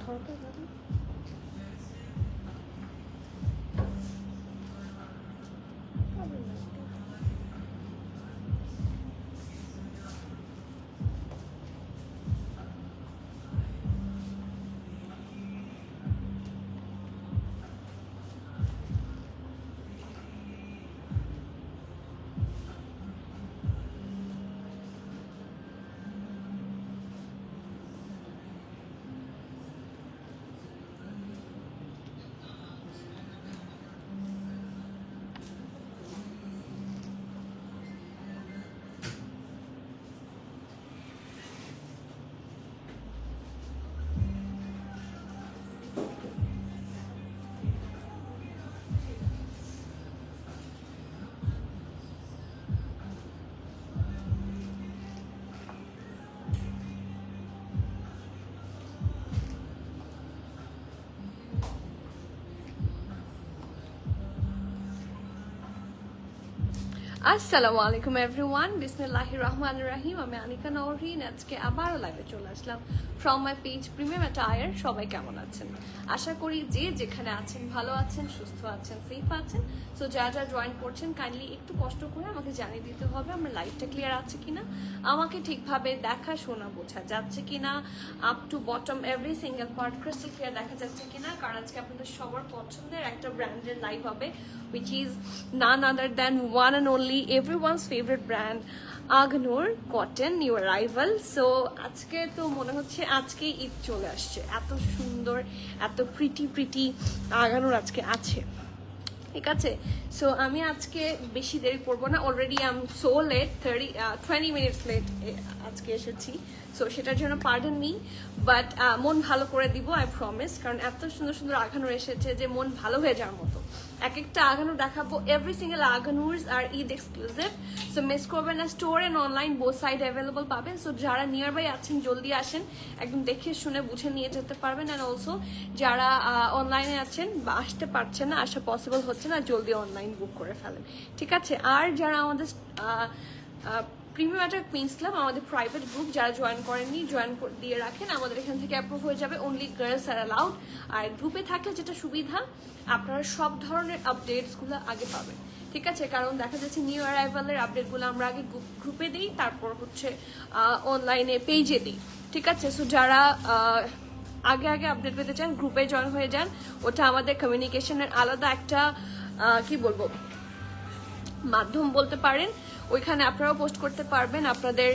ধরো তো দাদা। আসসালামু আলাইকুম এভরিওয়ান, বিসমিল্লাহির রহমানির রহিম। আমি আনিকা নওরিন। আজকে আবারও লাইভে চলে আসলাম from my page premium attire. সবাই কেমন আছেন? আশা করি যে যেখানে আছেন ভালো আছেন, সুস্থ আছেন, সেফ আছেন। সো যারা যারা জয়েন করছেন কাইন্ডলি একটু কষ্ট করে আমাকে জানিয়ে দিতে হবে আমার লাইভটা ক্লিয়ার আছে কিনা, আমাকে ঠিকভাবে দেখা শোনা বোঝা যাচ্ছে কিনা, up to bottom every single part crystal clear দেখা যাচ্ছে কিনা। কারণ আজকে আপনাদের সবার পছন্দের একটা ব্র্যান্ডের লাইভ হবে, which is none other than one and only everyone's favorite brand Agnur Cotton, new arrival. So আজকে তো মনে হচ্ছে আজকে ঈদ চলে আসছে। এত সুন্দর, এত প্রিটি আগানুর আজকে আছে, ঠিক আছে। সো আমি আজকে বেশি দেরি করবো না। Already I am so late, 20 minutes late আজকে এসেছি। সো সেটার জন্য পার্ডন মি, বাট মন ভালো করে দিব, আই প্রমিস। কারণ এত সুন্দর সুন্দর আগানুর এসেছে যে মন ভালো হয়ে যাওয়ার মতো। এক একটা আগানুর দেখাবো। এভরি সিঙ্গেল আগানুরস আর ঈদ এক্সক্লুসিভ। সো মিস করবেন না। Store and online both side available পাবেন। সো যারা নিয়ার বাই আছেন জলদি আসেন, একদম দেখে শুনে বুঝে নিয়ে যেতে পারবেন। অ্যান্ড অলসো যারা অনলাইনে আছেন বা আসতে পারছেন না, আসা পসিবল হচ্ছে না, জলদি অনলাইন বুক করে ফেলেন, ঠিক আছে। আর যারা আমাদের প্রিমিয়াম একটা কুইন্স ক্লাব, আমাদের প্রাইভেট গ্রুপ, যারা জয়েন করেননি জয়েন দিয়ে রাখেন। আমাদের এখান থেকে অ্যাপ্রুভ হয়ে যাবে। অনলি গার্লস আর অ্যালাউড। আর গ্রুপে থাকলে যেটা সুবিধা, আপনারা সব ধরনের আপডেটসগুলো আগে পাবেন, ঠিক আছে। কারণ দেখা যাচ্ছে নিউ অ্যারাইভালের আপডেটগুলো আমরা আগে গ্রুপে দিই, তারপর হচ্ছে অনলাইনে পেজে দিই, ঠিক আছে। সো যারা আগে আগে আপডেট পেতে চান গ্রুপে জয়েন হয়ে যান। ওটা আমাদের কমিউনিকেশনের আলাদা একটা কি বলবো মাধ্যম বলতে পারেন। ওইখানে আপনারাও পোস্ট করতে পারবেন আপনাদের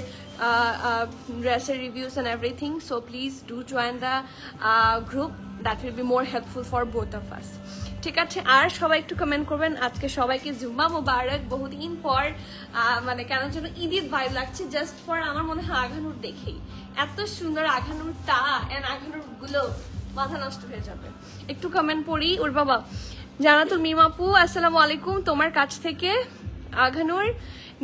ড্রেসের reviews and everything. So please do join the group, that will be more helpful for both of us, ঠিক আছে। আর সবাই একটু কমেন্ট করবেন। আজকে সবাইকে জুম্মা মোবারক। বহুদিন পর মানে কেন যেন ঈদের ভাইব লাগছে, জাস্ট ফর আমার মনে হয় আঘানুর দেখেই। এত সুন্দর আঘানুরটা অ্যান্ড আঘানুর গুলো মাথা নষ্ট হয়ে যাবে। একটু কমেন্ট পড়ি। ওর বাবা জানাতুল মিমাপু, আসসালামু আলাইকুম। তোমার কাছ থেকে আঘানুর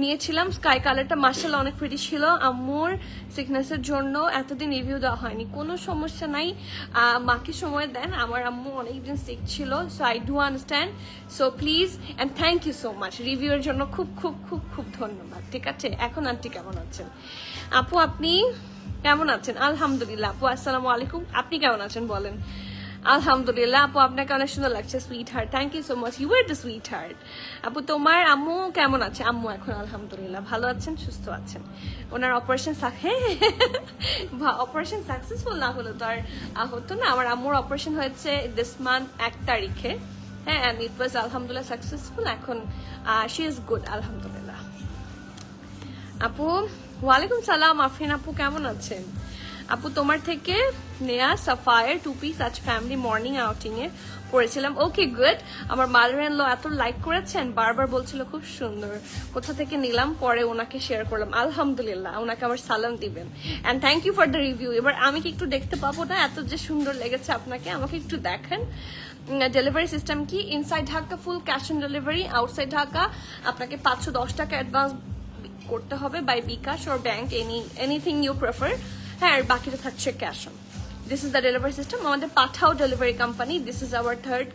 নিয়েছিলাম স্কাই কালারটা, মার্শাল্লাহ অনেক প্রিটি ছিল। আম্মুর সিকনেসের জন্য এতদিন রিভিউ দেওয়া হয়নি, কোনো সমস্যা নাই, মাকে সময় দেন। আমার আম্মু অনেকদিন সিক ছিল, so I do understand. So please and thank you so much রিভিউয়ের জন্য, খুব খুব খুব খুব ধন্যবাদ, ঠিক আছে। এখন আন্টি কেমন আছেন? আপু আপনি কেমন আছেন? আলহামদুলিল্লাহ। আপু আসসালামু আলাইকুম, আপনি কেমন আছেন বলেন? আলহামদুলিল্লাহ। আপু আপনাকে অনেক সুন্দর লাগছে, sweetheart. Thank you so much, you are the sweetheart. আপু তোমার আম্মু কেমন আছে? আম্মু এখন আলহামদুলিল্লাহ ভালো আছেন, সুস্থ আছেন। ওনার অপারেশন অপারেশন সাকসেসফুল না হলো তো আর হতো না। আমার আম্মুর অপারেশন হয়েছে দিস মান্থ 1 তারিখে, হ্যাঁ, অ্যান্ড ইট ওয়াজ আলহামদুলিল্লাহ সাকসেসফুল। এখন শি ইজ গুড আলহামদুলিল্লাহ। আপু ওয়ালাইকুম সালাম। আফরিন আপু কেমন আছেন? আপু তোমার থেকে নেয়া সাফায়ার 2 পিস আজ ফ্যামিলি মর্নিং আউটিং এ পরেছিলাম। Okay good. আমার মাদার ইন ল এত লাইক করেছেন, বারবার বলছিল খুব সুন্দর, কোথা থেকে নিলাম, পরে ওনাকে শেয়ার করলাম। আলহামদুলিল্লাহ, ওনাকে আমার সালাম দিবেন and thank you for the review. এবার আমি কি একটু দেখতে পাবো না? এত যে সুন্দর লেগেছে আপনাকে, আমাকে একটু দেখেন। ডেলিভারি সিস্টেম কি? Inside Dhaka full cash on delivery, outside Dhaka আপনাকে 510 টাকা অ্যাডভান্স করতে হবে by bKash or bank, anything you prefer, হ্যাঁ, আর বাকিটা থাকছে cash on. This is the delivery system. আমাদের Pathao delivery company, this is our third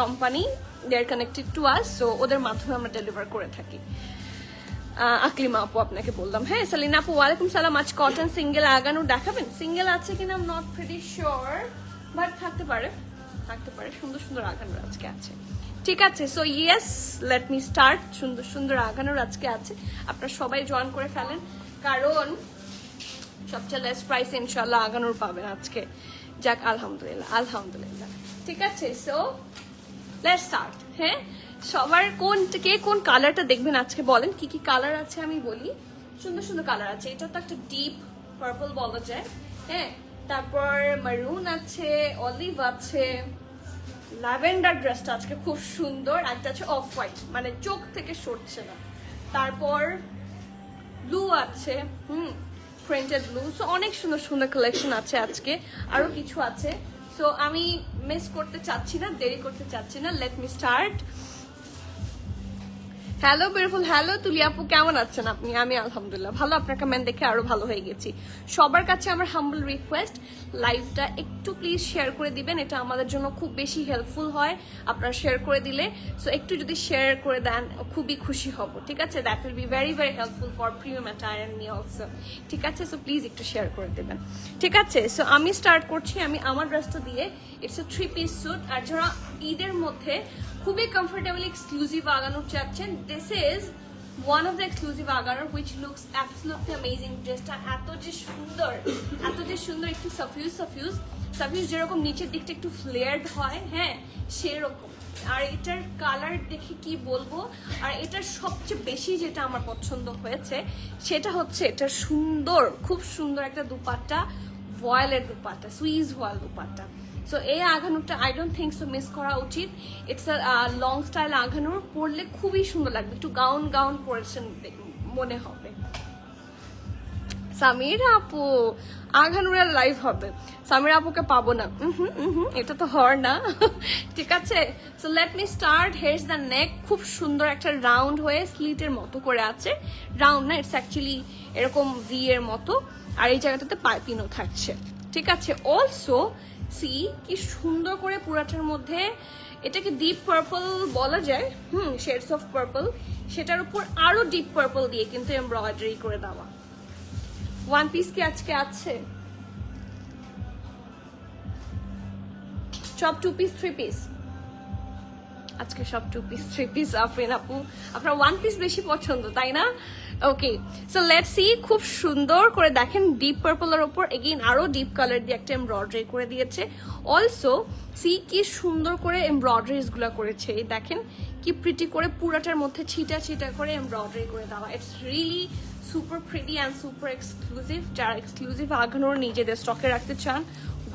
company, they are connected to us. So ওদের মাধ্যমে আমরা ডেলিভার করে থাকি। আকলিমা আপু আপনাকে বললাম। হ্যাঁ সালিনা আপু ওয়ালাইকুম সালাম। আজ কটন সিঙ্গেল আগানোর দেখাবেন? সিঙ্গেল আছে কিনা নট প্রিটি শিওর, বাট থাকতে পারে, সুন্দর সুন্দর আগানোর আজকে আছে। ঠিক আছে, so yes let me start. সুন্দর সুন্দর আগানোর আজকে আছে, আপনারা সবাই জয়েন করে ফেলেন, কারণ সবচেয়ে লেস প্রাইস ইনশাল্লাহ আগানোর পাবেন আজকে। যাক আলহামদুলিল্লাহ আলহামদুলিল্লাহ। ঠিক আছে, সো লেটস স্টার্ট। হ্যাঁ সবার কে কোন কালারটা দেখবেন আজকে বলেন, কি কি কালার আছে আমি বলি। সুন্দর সুন্দর কালার আছে, এটা তো একটা ডিপ পার্পল বলা যায়। হ্যাঁ তারপর মারুন আছে, অলিভ আছে, ল্যাভেন্ডার ড্রেসটা আজকে খুব সুন্দর, একটা আছে অফ হোয়াইট মানে চোখ থেকে সরছে না, তারপর ব্লু আছে, প্রিন্টেড ব্লু। সো অনেক সুন্দর সুন্দর কালেকশন আছে আজকে, আরো কিছু আছে। সো আমি মিস করতে চাচ্ছি না, দেরি করতে চাচ্ছি না, let me start. Hello beautiful, hello তুলি আপু, কেমন আছেন আপনি? আমি আলহামদুলিল্লাহ ভালো, আপনার কমেন্ট দেখে আরো ভালো হয়ে গেছি। সবার কাছে আমার হাম্বল রিকোয়েস্ট, লাইভটা একটু প্লিজ শেয়ার করে দিবেন, এটা আমাদের জন্য খুব বেশি হেল্পফুল হয় আপনারা শেয়ার করে দিলে। সো একটু যদি শেয়ার করে দেন খুবই খুশি হব, ঠিক আছে? That will be very very helpful for premium attire and me also, ঠিক আছে? সো প্লিজ একটু শেয়ার করে দেবেন, ঠিক আছে? সো আমি স্টার্ট করছি, আমি আমার ড্রেসটা দিয়ে। ইটস এ 3-piece স্যুট, আর যারা ঈদের মধ্যে খুবই কমফোর্টেবল এক্সক্লুসিভ আগানো চাচ্ছেন, this is one of the exclusive আগানোর হুইচ লুকস অ্যাবসলিউটলি অ্যামেজিং। ড্রেসটা এত যে সুন্দর, এত যে সুন্দর, একটু সাফিউজ যেরকম নিচের দিকটা একটু ফ্লেয়ার্ড হয়, হ্যাঁ সেরকম। আর এটার কালার দেখে কি বলবো, আর এটার সবচেয়ে বেশি যেটা আমার পছন্দ হয়েছে সেটা হচ্ছে এটা সুন্দর, খুব সুন্দর একটা দুপাট্টা, ভয়েলের dupatta, Swiss voile dupatta. So এই আঘানোরটা I don't think so miss করা উচিত। It's a long style Aghanoor, পরলে খুবই সুন্দর লাগবে, একটু গাউন পরেছেন মনে হবে। সামির আপু আঘানুরের লাইভ হবে, সামির আপুকে পাবো না, এটা তো হওয়ার না, ঠিক আছে? So let me start. Hair is the নেক, খুব সুন্দর একটা রাউন্ড হয়ে স্লিটের মতো করে আছে, রাউন্ড না, ইটস অ্যাকচুয়ালি এরকম ভি এর মতো, আর এই জায়গাটাতে পাইপিনও থাকছে, ঠিক আছে? অলসো সি কি সুন্দর করে পুরাটার মধ্যে, এটাকে ডিপ পার্পল বলা যায়, শেডস অফ পার্পল, সেটার উপর আরো ডিপ পার্পল দিয়ে কিন্তু এমব্রয়ডারি করে দেওয়া। ওয়ান পিস কি আজকে আছে? সব 2-piece 3-piece আজকে, সব 2-piece 3-piece। আফরিন আপু আপনার 1 পিস বেশি পছন্দ তাই না? ওকে, সো লেটস সি। খুব সুন্দর করে দেখেন, ডিপ পার্পলের উপর এগেইন আরো ডিপ কালার দিয়ে একটা এমব্রয়ডারি করে দিয়েছে। অলসো সি কি সুন্দর করে এমব্রয়ডারিজ গুলা করেছে, এই দেখেন কি প্রিটি করে পুরাটার মধ্যে ছিটা ছিটা করে এমব্রয়ডারি করে দেওয়া। It's really super pretty and super exclusive. যারা এক্সক্লুসিভ আঘানোর নিজেদের স্টকে রাখতে চান,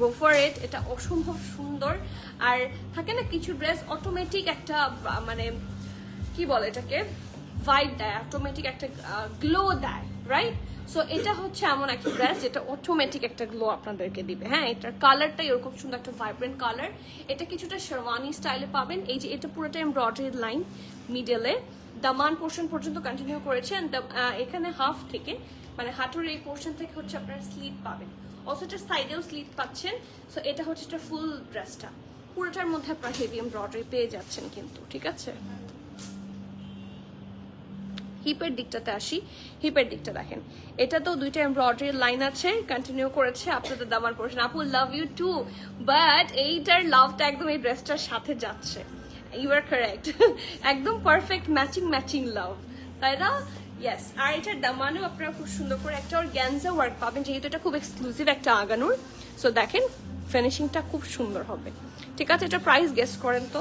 গো ফর ইট। এটা অসম্ভব সুন্দর। আর থাকে না কিছু ড্রেস অটোমেটিক একটা মানে কি বলে এটাকে, ভাইব দেয়, অটোমেটিক একটা গ্লো দেয়, রাইট? সো এটা হচ্ছে এমন একটা ড্রেস যেটা অটোমেটিক একটা গ্লো আপনাদেরকে দিবে। হ্যাঁ এটার কালারটা এরকম সুন্দর একটা ভাইব্রেন্ট কালার। এটা কিছুটা শেরওয়ানি স্টাইলে পাবেন। এই যে এটা পুরোটা এমব্রয়ডারি লাইন, মিডলে দামান পোর্শন পর্যন্ত কন্টিনিউ করেছে। এখানে হাফ থেকে মানে হাঁটুর এই পোর্শন থেকে হচ্ছে আপনারা স্লিট পাবেন, অলসো এটা সাইডেও স্লিট পাচ্ছেন। সো এটা হচ্ছে এটা ফুল ড্রেসটা, পুরোটার মধ্যে আপনারা হেভি এমব্রয়ডারি পেয়ে যাচ্ছেন কিন্তু, ঠিক আছে? হিপের দিকটাতে আসি, হিপের দিকটা দেখেন, এটা তো দুইটা এমব্রয়ডারি লাইন আছে, কন্টিনিউ করেছে আপনাদের দামান পোর্শন। আপু লাভ ইউ টু, বাট এইটার লাভটা একদম এই ড্রেসটার সাথে যাচ্ছে। ইউ আর কারেক্ট, একদম পারফেক্ট ম্যাচিং লাভ, তাই না? ইয়েস। আর এটার দামানেও আপনারা খুব সুন্দর করে একটা অর্গানজা ওয়ার্ক পাবেন, যেহেতু এটা খুব এক্সক্লুসিভ একটা আগানোর। সো দেখেন ফিনিশিংটা খুব সুন্দর হবে, ঠিক আছে? এটা প্রাইস গেস করেন তো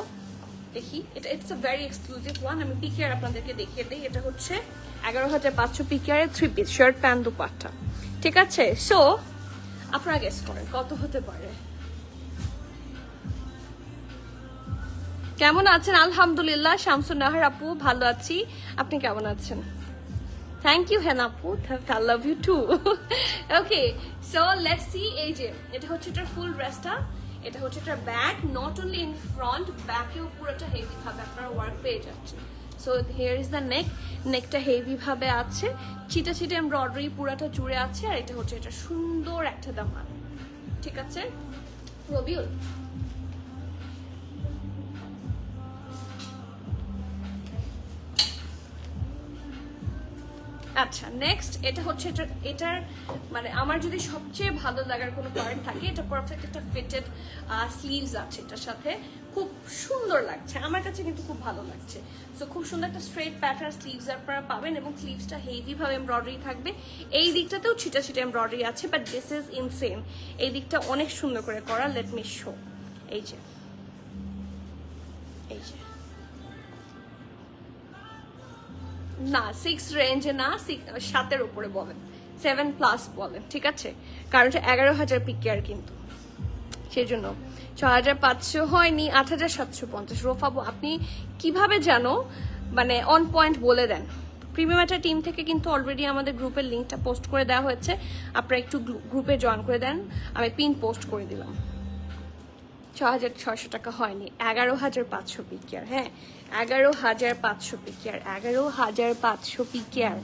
দেখি। এটা it's a very exclusive one. আমি পিকেআর আপনাদেরকে দেখিয়ে দিই। এটা হচ্ছে 11,500 পিকেআর 3 পিস শার্ট প্যান্ট দুপাট্টা, ঠিক আছে? সো আপনারা গেস করেন কত হতে পারে। কেমন আছেন? আলহামদুলিল্লাহ। শামসুন নাহার আপু ভালো আছি, আপনি কেমন আছেন? থ্যাংক ইউ হেনা আপু, I love you too. Okay, so let's see. এই যে এটা হচ্ছে এটার ফুল ড্রেসটা, এটা হচ্ছে এটার back, not only in front, ব্যাকেও পুরোটা হেভি ভাবে আপনারা ওয়ার্ক পেয়ে যাচ্ছেন। So here is the neck, নেকটা হেভি ভাবে আছে, ছিটা ছিটা এমব্রয়ডারি পুরাটা জুড়ে আছে। আর এটা হচ্ছে এটা সুন্দর একটা দামান, ঠিক আছে? রবিউল আচ্ছা নেক্সট এটা হচ্ছে এটার মানে আমার যদি সবচেয়ে ভালো লাগার কোনো পয়েন্ট থাকে, এটা পারফেক্ট একটা ফিটেড স্লিভস আছে এটার সাথে, খুব সুন্দর লাগছে আমার কাছে, কিন্তু খুব ভালো লাগছে। সো খুব সুন্দর একটা স্ট্রেট প্যাটার্ন স্লিভস আপনারা পাবেন এবং স্লিভসটা হেভি ভাবে এমব্রয়ডারি থাকবে। এই দিকটাতেও ছিটা ছিটা এমব্রয়ডারি আছে, বাট দিস ইজ ইনসেন। এই দিকটা অনেক সুন্দর করে করা। Let me show. এই যে না 6 রেঞ্জে না, 7-এর উপরে বলেন, 7+ বলেন, ঠিক আছে? কারণ 11,000 পিকেয়ার কিন্তু, সেই জন্য 6,500 হয়নি, 8,750। রোফাবু আপনি কিভাবে জানো মানে অন পয়েন্ট বলে দেন। প্রিমিয়াম একটা টিম থেকে কিন্তু অলরেডি আমাদের গ্রুপের লিঙ্কটা পোস্ট করে দেওয়া হয়েছে, আপনারা একটু গ্রুপে জয়েন করে দেন, আমি পিন পোস্ট করে দিলাম। 6,600 টাকা হয়নি, 11,500 পিকেয়ার। হ্যাঁ 11,500 পিকেয়ার, 11,500 পিকেয়ার।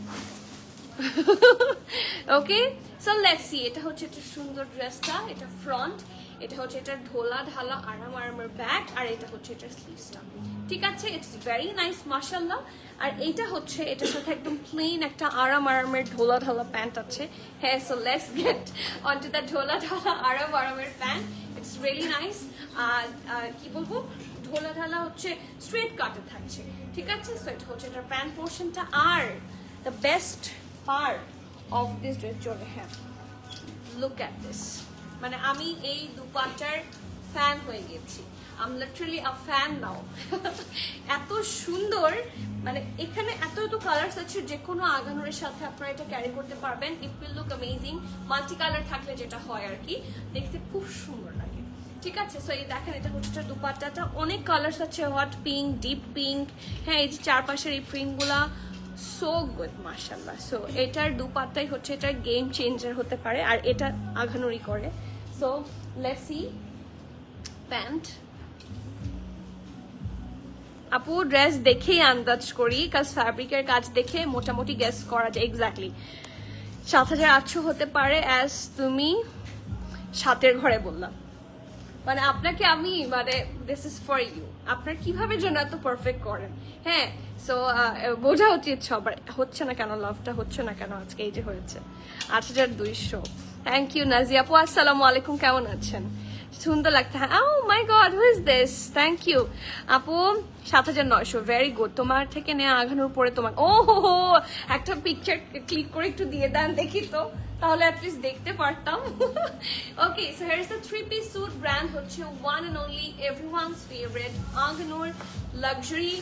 Okay so let's see. এটা হচ্ছে একটা সুন্দর ড্রেসটা, এটা ফ্রন্ট, এটা হচ্ছে এটা ঢোলা ঢালা আরামের ব্যাক, আর এটা হচ্ছে এটা স্লিভসটা, ঠিক আছে? ইটস ভেরি নাইস মাশাআল্লাহ। আর এইটা হচ্ছে এটার সাথে একদম প্লেন একটা আরামের ঢোলা ঢালা প্যান্ট আছে। হ্যাঁ so let's get onto the ঢোলা ঢালা আরামের প্যান্ট। It's really nice. আর কি বলবো, ঢোলা ঢালা হচ্ছে স্ট্রেট কাটে থাকছে, ঠিক আছে? সো এটা হচ্ছে এটার প্যান্ট পোর্শনটা। Are the best part of this dress, চলে হ্যাঁ লুক অ্যাট দিস, মানে আমি এই দুপাট্টার ফ্যান হয়ে গেছি। I am literally a fan now. এত সুন্দর, মানে এখানে এত কালার্স আছে, যে কোনো আগানোর সাথে আপনারা এটা ক্যারি করতে পারবেন। It will look amazing. Multi colour থাকলে যেটা হয় আর কি, দেখতে খুব সুন্দর লাগে, ঠিক আছে? সো এই দেখেন এটা হচ্ছে দুপাট্টাটা, অনেক কালার্স আছে, হট পিঙ্ক, ডিপ পিঙ্ক, হ্যাঁ এই যে চারপাশের এই প্রিন্টগুলা সো গুড মাশাআল্লাহ। সো এটার দুপাট্টাই হচ্ছে এটার গেম চেঞ্জার হতে পারে, আর এটা আঘানুরি করে। So let's C pant. আপু ড্রেস দেখেই আন্দাজ করি, কাজ ফ্যাব্রিকের কাজ দেখে মোটামুটি গেস করা যায়। এক্স্যাক্টলি 7,800 হতে পারে, অ্যাজ তুমি 7-এর ঘরে বললাম। মানে আপনাকে আমি মানে দিস ইজ ফর ইউ, আপনার কিভাবে জন্য এত পারফেক্ট করেন। হ্যাঁ সো বোঝা উচিত সবার। হচ্ছে না কেন লাভটা, হচ্ছে না কেন আজকে? এই যে হয়েছে 8,200। থ্যাংক ইউ নাজিয়া আপু, আসসালামু আলাইকুম, কেমন আছেন? সুন্দর লাগতে। হ্যাঁ oh my god, who is this? Thank you আপু। 7,900, ভেরি গুড। তোমার থেকে নেওয়া আঘানোর পরে তোমার, ও হো একটা পিকচার ক্লিক করে একটু দিয়ে দেন দেখি তো, তাহলে অ্যাটলিস্ট দেখতে পারতাম। Okay so here is the 3-piece suit. Brand হচ্ছে one and only everyone's favourite Aghanoor luxury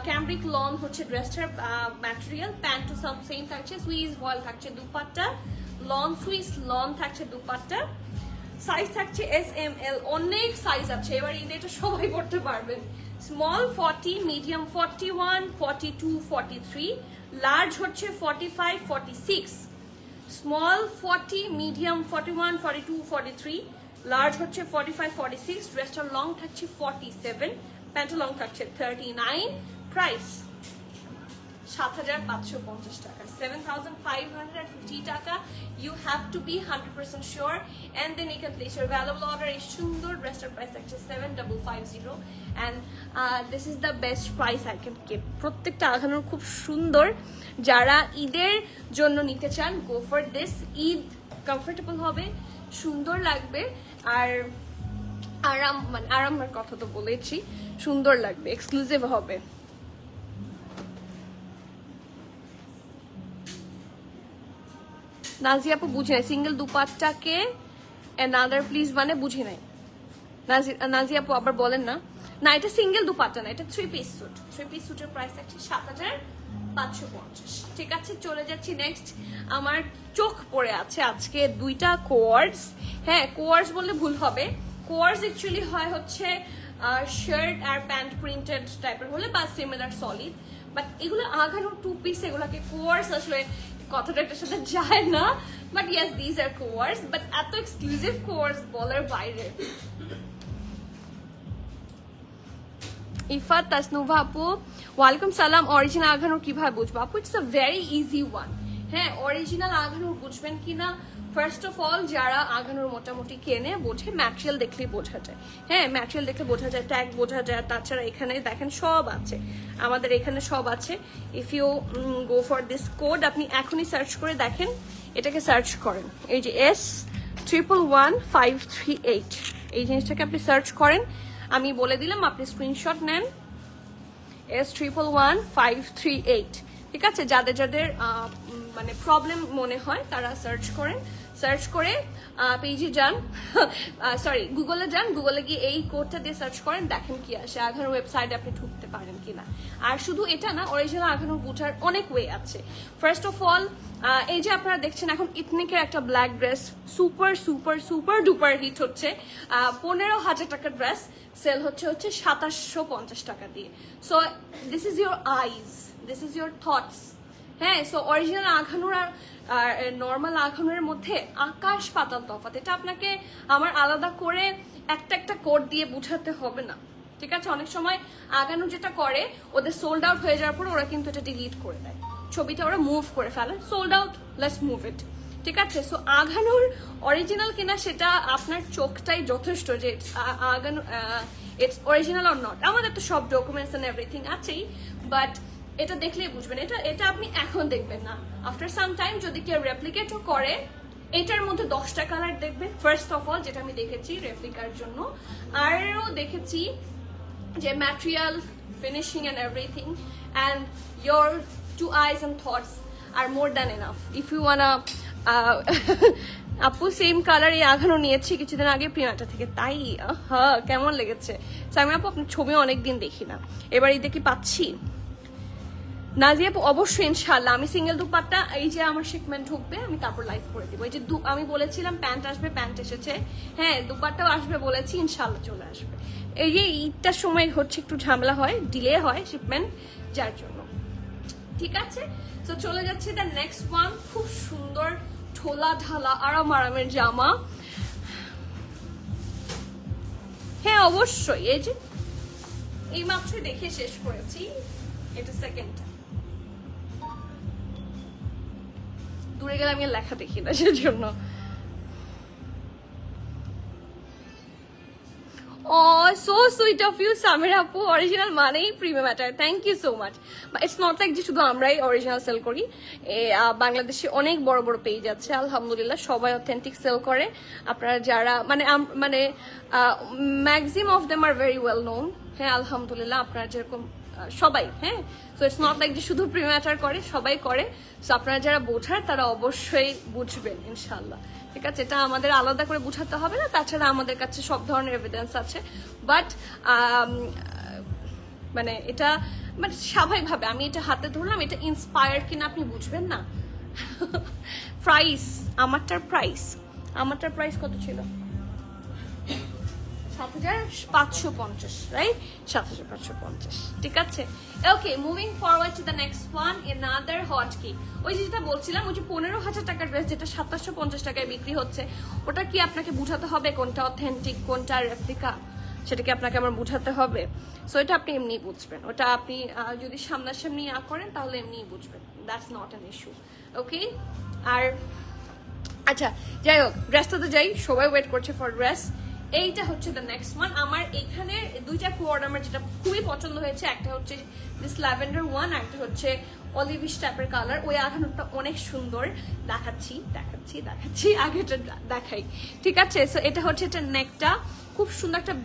cambric lawn হচ্ছে ড্রেসটার material. Pant too some same থাকছে, সুইস ভয়েল থাকছে দুপাট্টা, লন সুইস লন থাকছে দুপাট্টা। সাইজ থাকছে SML, অনেক সাইজ আছে, এবার ঈদে এটা সবাই পড়তে পারবেন। স্মল 40, মিডিয়াম 41, 42, 43, লার্জ হচ্ছে 45, 46। স্মল 40, মিডিয়াম 41, 42, 43, লার্জ হচ্ছে 45, 46। ড্রেসটা লং থাকছে 47, প্যান্ট লং থাকছে 39। প্রাইস 7,550 টাকা, 7,550 টাকা। You have to be 100% sure and then you can place your valuable order. এই সুন্দর ড্রেসটার প্রাইস থাকছে 7,550 and this is the best price I can give. প্রত্যেকটা আঘানোর খুব সুন্দর, যারা ঈদের জন্য নিতে চান go for this. Eid comfortable হবে, সুন্দর লাগবে, আর আরাম, মানে আরামের কথা তো বলেছি, সুন্দর লাগবে, এক্সক্লুসিভ হবে। নাজিয়া আপু বুঝে নাই সিঙ্গেল দুপাট্টাকে অ্যানাদার প্লিজ মানে বুঝি নাই। নাজিয়া আপু আবার বলেন না। না এটা সিঙ্গেল দুপাট্টা না, এটা 3-piece স্যুট। 3-piece স্যুটের প্রাইস আছে 7,550। ঠিক আছে চলে যাচ্ছি নেক্সট। আমার চোখ পড়ে আছে আজকে দুইটা কোয়ার্স। হ্যাঁ কোয়ার্স বললে ভুল হবে, কোয়ার্স অ্যাকচুয়ালি হয় হচ্ছে শার্ট আর প্যান্ট প্রিন্টেড টাইপের হলে বা সিমিলার সলিড, বাট এগুলো আঘানো 2-piece, এগুলোকে কোয়ার্স আসলে কথাটা এটার সাথে যায় না, বাট ইয়েস দিস আর কোয়ার্স, বাট এত এক্সক্লুসিভ কোয়ার্স বলার বাইরে। ইফাত তাসনুভা আপু ওয়ালাইকুম সালাম। অরিজিনাল আঘানোর কিভাবে বুঝবো আপু? It's a very easy one. হ্যাঁ অরিজিনাল আঘানোর বুঝবেন কিনা ফার্স্ট অফ অল যারা আগানোর মোটামুটি কেনে বোঝে, ম্যাটেরিয়াল দেখলেই বোঝা যায়। হ্যাঁ, ম্যাটেরিয়াল দেখলে বোঝা যায়, ট্যাগ বোঝা যায়। তাছাড়া এখানে দেখেন সব আছে, আমাদের এখানে সব আছে। If you go for this code, আপনি এখনই সার্চ করে দেখেন, এটাকে সার্চ করেন, এই যে S111538, এই জিনিসটাকে আপনি সার্চ করেন। আমি বলে দিলাম, আপনি স্ক্রিনশট নেন, S111538। ঠিক আছে, যাদের যাদের মানে প্রবলেম মনে হয় তারা সার্চ করেন, সার্চ করে পেজে যান, সরি গুগলে যান, গুগলে গিয়ে এই কোডটা দিয়ে সার্চ করেন, দেখেন কি আসে, আঘানোর ওয়েবসাইটে আপনি ঢুকতে পারেন কিনা। আর শুধু এটা না, অরিজিনাল আঘানো বুঝার অনেক ওয়ে আছে। ফার্স্ট অফ অল এই যে আপনারা দেখছেন এখন ইথনিকের একটা black dress super super super duper hit হচ্ছে, 15,000 টাকার ড্রেস সেল হচ্ছে 2750 টাকা দিয়ে। So this is your eyes, this is your thoughts. হ্যাঁ, সো অরিজিনাল আঘানোর আর নর্মাল আঘানোর মধ্যে আকাশ পাতাল তফাৎ। এটা আপনাকে আমার আলাদা করে একটা একটা কোড দিয়ে বুঝাতে হবে না। ঠিক আছে, অনেক সময় আগানো যেটা করে, ওদের সোল্ড আউট হয়ে যাওয়ার পর ওরা কিন্তু এটা ডিলিট করে দেয়, ছবিটা ওরা মুভ করে ফেলে, সোল্ড আউট, লেটস মুভ ইট। ঠিক আছে, সো আঘানোর অরিজিনাল কিনা সেটা আপনার চোখটাই যথেষ্ট যে আঘানো ইটস অরিজিনাল অর নট। আমাদের তো সব ডকুমেন্টস এন্ড এভরিথিং আছেই, বাট এটা দেখলেই বুঝবেন। এটা আপনি এখন দেখবেন না, আফটার সাম টাইম যদি কেউ রেপ্লিকেটও করে, এটার মধ্যে 10টা কালার দেখবেন। ফার্স্ট অফ অল যেটা আমি দেখেছি রেপ্লিকার জন্য, আরও দেখেছি যে material, finishing and everything, and your 2 eyes and thoughts are more than enough. If you wanna আপু সেম কালার এই আঘানো নিয়েছি কিছুদিন আগে প্রিয়াটা থেকে, তাই হ্যাঁ কেমন লেগেছে? আমি আপু আপনার ছবি অনেকদিন দেখি না, এবার ঈদে কি পাচ্ছি? নাজিয়া আপু অবশ্যই ইনশাল্লাহ। আমি সিঙ্গেল দুপাট্টা, এই যে আমার শিপমেন্ট ঢুকবে আমি তারপর লাইভ করে দিব। এই যে আমি বলেছিলাম প্যান্ট আসবে, প্যান্ট এসেছে। হ্যাঁ, দুপাট্টাও আসবে বলেছি, ইনশাল্লাহ চলে আসবে। এই যে ঈদটার সময় হচ্ছে একটু ঝামেলা হয়, ডিলে হয় শিপমেন্ট, যার জন্য। ঠিক আছে, তো চলে যাচ্ছে দ্য নেক্সট ওয়ান। খুব সুন্দর ঢোলা ঢালা আরামের জামা। হ্যাঁ অবশ্যই, এই যে এই মাত্রই দেখে শেষ করেছি, এটা সেকেন্ডটা। দূরে গেলে আমি লেখা দেখি না, সেজন্য। Oh, so sweet of you, Samir Apu. Original মানেই premium matter. Thank you so much. It's not like যে শুধু আমরাই অরিজিনাল সেল করি, বাংলাদেশে অনেক বড় বড় পেজ আছে আলহামদুলিল্লাহ, সবাই অথেন্টিক সেল করে। আপনারা যারা মানে maximum of them are very well known. হ্যাঁ আলহামদুলিল্লাহ, আপনারা যেরকম সবাই, হ্যাঁ, সো ইটস নট লাইক যে শুধু প্রিমিয়াম ম্যাটার করে, সবাই করে। সো আপনারা যারা বোঝার তারা অবশ্যই বুঝবেন ইনশাল্লাহ। ঠিক আছে, এটা আমাদের আলাদা করে বুঝাতে হবে না, তাছাড়া আমাদের কাছে সব ধরনের এভিডেন্স আছে। বাট মানে এটা মানে স্বাভাবিকভাবে আমি এটা হাতে ধরলাম, এটা ইন্সপায়ার কিনা আপনি বুঝবেন না। প্রাইস, আমারটার প্রাইস কত ছিল? 7,550, রাইট? 7,550। ঠিক আছে, okay, moving forward to the next one, another hot cake. ওই যেটা বলছিলাম, ওই যে 15,000 টাকার ড্রেস যেটা 2750 টাকায় বিক্রি হচ্ছে, ওটা কি আপনাকে বুঝাতে হবে কোনটা অথেন্টিক কোনটা রেপ্লিকা? সেটা কি আপনাকে আমার বুঝাতে হবে? সো এটা আপনি এমনিই বুঝবেন, ওটা আপনি যদি সামনাসামনি করেন তাহলে এমনিই বুঝবেন, দ্যাটস নট অ্যান ইস্যু। ওকে, আর আচ্ছা যাই হোক, ড্রেসটাতে যাই, সবাই ওয়েট করছে ফর ড্রেস। এইটা হচ্ছে দ্য নেক্সট ওয়ান। আমার এখানে দুইটা কোড আমার যেটা খুবই পছন্দ হয়েছে, একটা হচ্ছে দিস ল্যাভেন্ডার ওয়ান, আর একটা হচ্ছে অলিভিশ টাইপের কালার। ওই আঘানোটা অনেক সুন্দর, দেখাচ্ছি আগেটা দেখাই। ঠিক আছে, সো এটা হচ্ছে এটা নেকটা, খুব সুন্দর একটা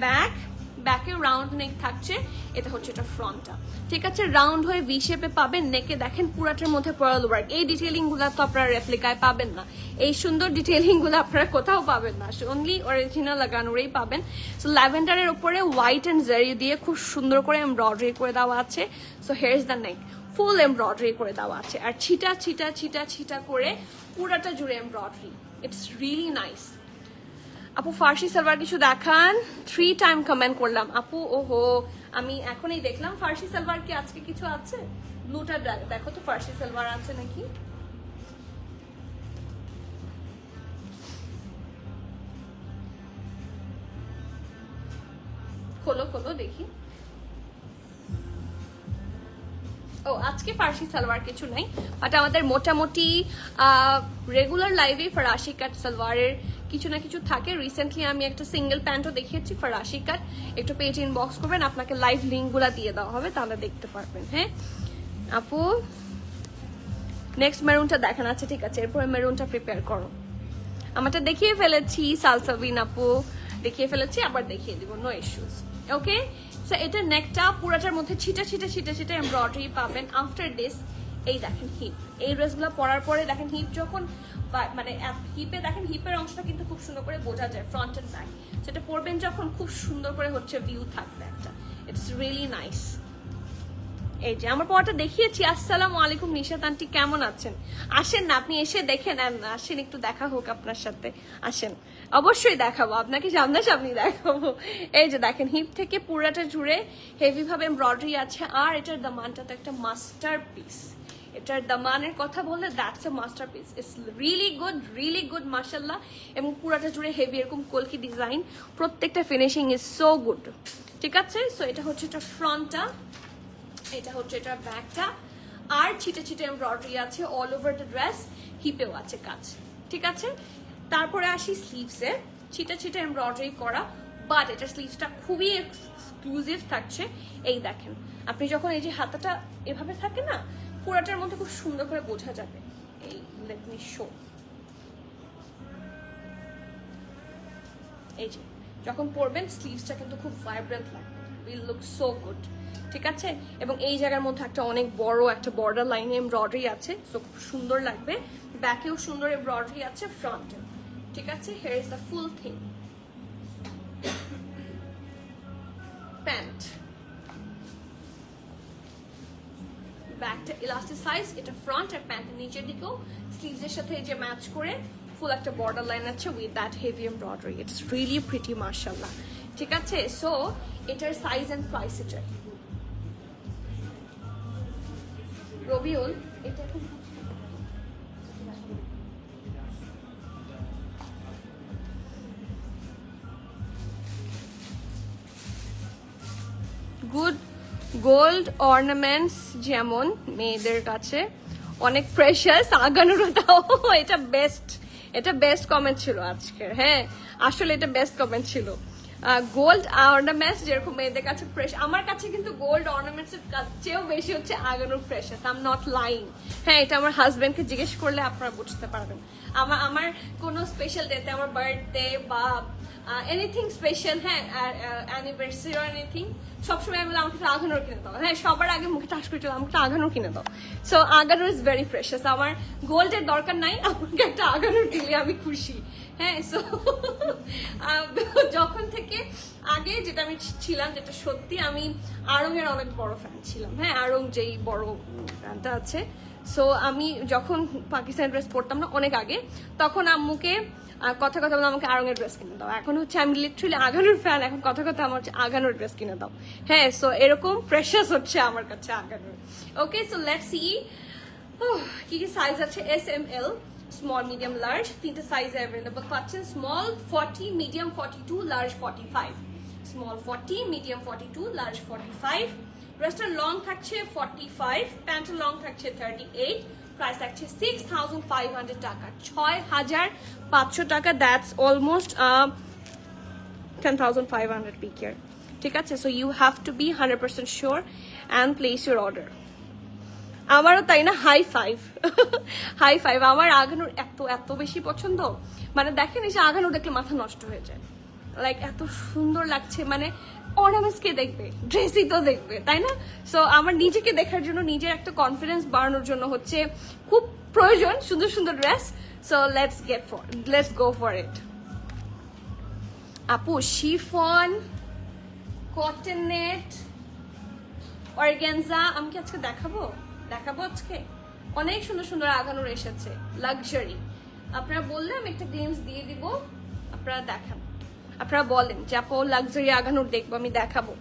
ব্যাকে রাউন্ড নেক থাকছে। এটা হচ্ছে এটা ফ্রন্টটা, ঠিক আছে, রাউন্ড হয়ে ভি শেপে পাবেন। নেকে দেখেন পুরাটার মধ্যে পার্ল ওয়ার্ক। এই ডিটেইলিং গুলো তো আপনারা রেপ্লিকায় পাবেন না, এই সুন্দর ডিটেইলিং গুলো আপনারা কোথাও পাবেন না, অনলি অরিজিনাল লাগানোরই পাবেন। সো ল্যাভেন্ডারের উপরে হোয়াইট এন্ড জারি দিয়ে খুব সুন্দর করে এমব্রয়ডারি করে দেওয়া আছে। So here is the neck, full embroidery করে দেওয়া আছে, আর ছিটা করে পুরাটা জুড়ে এমব্রয়ডারি। It's really nice. আপু ফার্সি সালোয়ার কিছু দেখান, 3 টাইম কমেন্ট করলাম আপু। ওহো, আমি এখনই দেখলাম ফার্সি সালোয়ার কি আজকে কিছু আছে? ব্লুটা দেখো তো ফার্সি সালোয়ার আছে নাকি। খোলো দেখি। ও আজকে ফার্সি সালোয়ার কিছু নাই, বাট আমাদের মোটামুটি রেগুলার লাইভে ফরাসি কাট সালোয়ারের কিছু না কিছু থাকে। রিসেন্টলি আমি একটা সিঙ্গেল প্যান্টও দেখিয়েছি ফরাসি কাট, একটু পেজ ইনবক্স করবেন, আপনাকে লাইভ লিঙ্কগুলো দিয়ে দেওয়া হবে, তাহলে দেখতে পারবেন। হ্যাঁ আপু, নেক্সট মেরুনটা দেখান। আচ্ছা ঠিক আছে, এরপরে মেরুনটা প্রিপেয়ার করো। আমারটা দেখিয়ে ফেলেছি, সালসাবিন আপু দেখিয়ে ফেলেছি, আবার দেখিয়ে দিব, নো ইস্যুস। ওকে, সো এটা নেকটা পুরাটার মধ্যে ছিটা ছিটা ছিটা ছিটা এমব্রয়ডারি পাবেন। আফটার দিস এই দেখেন হিপ, এই ড্রেসগুলো পরার পরে দেখেন হিপ যখন মানে হিপে দেখেন, হিপের অংশটা কিন্তু খুব সুন্দর করে বোঝা যায় ফ্রন্ট এন্ড ব্যাক। সেটা পরবেন যখন খুব সুন্দর করে হচ্ছে ভিউ থাকবে একটা, ইটস রিয়েলি নাইস। এই যে আমার পরটা দেখিয়েছি। আসসালামু আলাইকুম নিশাত আন্টি, কেমন আছেন? আসেন না, আপনি এসে দেখে নেন না, আসেন একটু দেখা হোক আপনার সাথে, আসেন, অবশ্যই দেখাবো আপনাকে, সামনাসামনি দেখাবো। এই যে দেখেন হিপ থেকে পুরাটা জুড়ে হেভি ভাবে এমব্রয়ডারি আছে, আর এটার দামানটা তো একটা মাস্টার পিস। এটার দামানের কথা বললে that's a master piece, it's really good মাশাআল্লাহ। এবং পুরাটা জুড়ে হেভি এরকম কলকি ডিজাইন, প্রত্যেকটা ফিনিশিং ইজ সো গুড। ঠিক আছে, সো এটা হচ্ছে এটা ফ্রন্টটা, এটা হচ্ছে এটা ব্যাকটা, আর ছিটে ছিটে এমব্রয়ডারি আছে অল ওভার দ্য ড্রেস, হিপেও আছে কাজ। ঠিক আছে, তারপরে আসি স্লিভসে, ছিটে ছিটে এমব্রয়ডারি করা, বাট এটা স্লিভসটা খুবই এক্সক্লুসিভ থাকছে। এই দেখেন, আপনি যখন এই যে হাতাটা এভাবে থাকে না, পুরাটার মধ্যে খুব সুন্দর করে বোঝা যাবে। এই লেট মি শো, এই যে যখন পরবেন স্লিভসটা কিন্তু খুব ভাইব্রেন্ট লাগবে, উইল লুক সো গুড। ঠিক আছে, এবং এই জায়গার মধ্যে একটা অনেক বড় একটা বর্ডার লাইনে এমব্রয়ডারি আছে, সো খুব সুন্দর লাগবে। ব্যাকেও সুন্দর এমব্রয়ডারি আছে, ফ্রন্টে। ঠিক আছে, here is the full thing. Pant, ব্যাকটা ইলাস্টিসাইজ, এটা ফ্রন্ট, আর প্যান্টের নিচের দিকেও স্লিভসের সাথে যে ম্যাচ করে ফুল একটা বর্ডার লাইন আছে with that heavy embroidery, it's really pretty মাশাআল্লাহ। ঠিক আছে, সো এটার সাইজ এন্ড প্রাইস এটা রবিউল, এটা গুড গোল্ড অর্নামেন্টস যেমন মেয়েদের কাছে অনেক প্রেশাস, আগানোটাও এটা বেস্ট, এটা বেস্ট কমেন্ট ছিল আজকের। হ্যাঁ আসলে এটা বেস্ট কমেন্ট ছিল। গোল্ড অর্নামেন্টস যেরকম মেয়েদের কাছে প্রেশাস, আমার কাছে কিন্তু গোল্ড অর্নামেন্টস এর চেয়েও বেশি হচ্ছে আগানোর precious. I am not lying. হ্যাঁ, এটা আমার হাজবেন্ডকে জিজ্ঞেস করলে আপনারা বুঝতে পারবেন। আমার কোনো স্পেশাল ডেতে, আমার বার্থডে বা এনিথিং স্পেশাল, হ্যাঁ অ্যানিভার্সারি অর এনিথিং, সবসময় আমি বলি আমাকে একটা আগানোর কিনে দাও। হ্যাঁ, সবার আগে মুখে টাস করে চলো আমাকে একটা আগানোর কিনে দাও। সো আগানোর ইজ ভেরি প্রেশাস। আমার গোল্ডের দরকার নাই, আমাকে একটা আগানোর দিলে আমি খুশি। হ্যাঁ, সো যখন থেকে আগে যেটা আমি ছিলাম, যেটা সত্যি, আমি আড়ং-এর অনেক বড় ফ্যান ছিলাম। হ্যাঁ, আড়ং যেই বড় ফ্যানটা আছে, সো আমি যখন পাকিস্তানি ড্রেস পরতাম না অনেক আগে, তখন আম্মুকে কথা বলে আমাকে আড়ং-এর ড্রেস কিনে দাও। এখন হচ্ছে আমি লিটারালি আগানোর ফ্যান, এখন কথা আমার হচ্ছে আগানোর ড্রেস কিনে দাও। হ্যাঁ, সো এরকম প্রেশাস হচ্ছে আমার কাছে আগানোর। ওকে, সো লেটস সি কি কি সাইজ আছে। S M L, small, medium, large, তিনটে সাইজ অ্যাভেলেবল পাচ্ছেন। Small 40, medium 42, large 45। Small 40, medium 42, large 45। ড্রেসটার লং থাকছে 45, প্যান্টের লং থাকছে 38। প্রাইস থাকছে 6500 টাকা, 6500 টাকা। দ্যাটস অলমোস্ট 10,500 পিকের। ঠিক আছে, so you have to be 100% sure and place your order. আমারও তাই না, হাই ফাইভ হাই ফাইভ। আমার আগানোর এত এত বেশি পছন্দ, মানে দেখেন এসে আগানো দেখলে মাথা নষ্ট হয়ে যায়। লাইক এত সুন্দর লাগছে, মানে অর্নামেন্টস কে দেখবে, ড্রেসই তো দেখবে, তাই না? সো আমার নিজেকে দেখার জন্য, নিজের একটা কনফিডেন্স বাড়ানোর জন্য হচ্ছে খুব প্রয়োজন সুন্দর সুন্দর dress. So let's go for it. আপু শিফন, কটন নেট, অর্গানজা আমি কি আজকে দেখাবো আজকে অনেক সুন্দর সুন্দর আগানোর এসেছে, লাক্সারি। আপনারা বললে আমি একটা গ্লিমস দিয়ে দিব, আপনারা দেখান, আপনারা বলেন যে আপু লাক্সারি আগানোর দেখবো, আমি দেখাবো।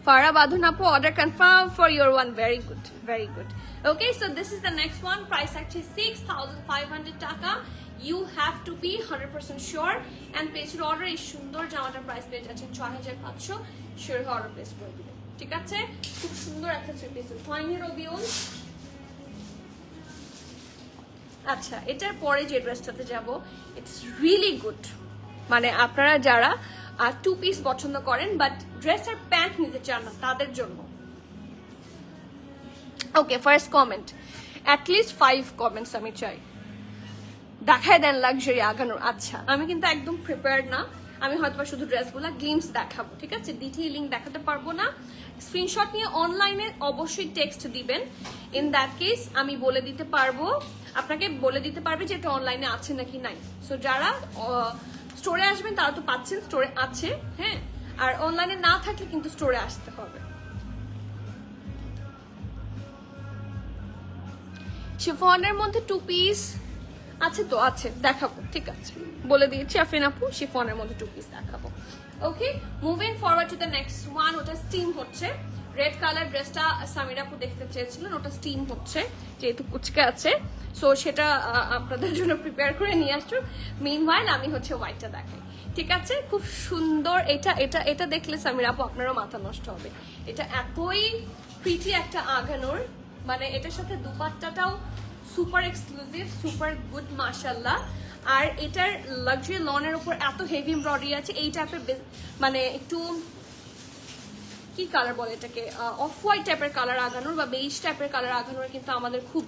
Farah Badun Apu, order confirmed for your one. Very good, very good. Okay, so this is the next one. Price actually 6500 taka. You have to be 100% sure and place your order. Is সুন্দর জামাটার price পেয়ে যাচ্ছেন 6500। Sure order place করে দিবেন। ঠিক আছে, খুব সুন্দর একটা থ্রি পিস। ফাইন রবিউল। আচ্ছা, এটার পরে যে ড্রেসটাতে যাব, ইটস রিয়েলি গুড। মানে আপনারা যারা টু পিস পছন্দ করেন বাট ড্রেস আর প্যান্ট নিতে চান না, তাদের জন্য। ওকে, ফার্স্ট কমেন্ট, অ্যাটলিস্ট 5 কমেন্টস আমি চাই। দেখায় দেন লাক্সারি আগানোর। আচ্ছা, আমি কিন্তু একদম প্রিপেয়ার্ড না, আমি হয়তো শুধু ড্রেসগুলো গ্লিমস দেখাবো, ঠিক আছে, ডিটেইলিং দেখাতে পারবো না। স্ক্রিনশট নিয়ে অনলাইনে অবশ্যই টেক্সট দিবেন। ইন দ্যাট কেস আমি বলে দিতে পারবো, আপনাকে বলে দিতে পারবে যে এটা অনলাইনে আছে নাকি নাই। সো যারা স্টোরে আসবেন তারা তো পাচ্ছেন, স্টোরে আছে, হ্যাঁ। আর অনলাইনে না থাকলে কিন্তু স্টোরে আসতে হবে। শিফনের মধ্যে 2 পিস আছে তো, আছে, দেখাবো, ঠিক আছে, বলে দিয়েছি আফরিন আপু, শিফনের মধ্যে 2 পিস দেখাবো। Okay, moving forward to the next one. ওটা স্টিম হচ্ছে, রেড কালার ড্রেসটা সামিরা আপু দেখতে চেয়েছিলেন, ওটা স্টিম হচ্ছে যেহেতু কুচকে আছে, সো সেটা আপনাদের জন্য প্রিপেয়ার করে নিয়ে আসছো। মিনওয়াইল আমি হচ্ছে হোয়াইটটা দেখাই, ঠিক আছে, খুব সুন্দর। এটা এটা এটা দেখলে সামিরা আপু আপনারও মাথা নষ্ট হবে। এটা এতই প্রিটি একটা আগানোর, মানে এটার সাথে দুপাট্টাটাও সুপার এক্সক্লুসিভ, সুপার গুড মাশাআল্লাহ। আর এটার লাক্সারি লনের উপর এত হেভি এমব্রয়ডারি আছে, এই টাইপের মানে একটু কি কালার বলে এটাকে, অফ হোয়াইট টাইপের কালার আগানোর বা বেজ টাইপের কালার আগানোর কিন্তু আমাদের খুব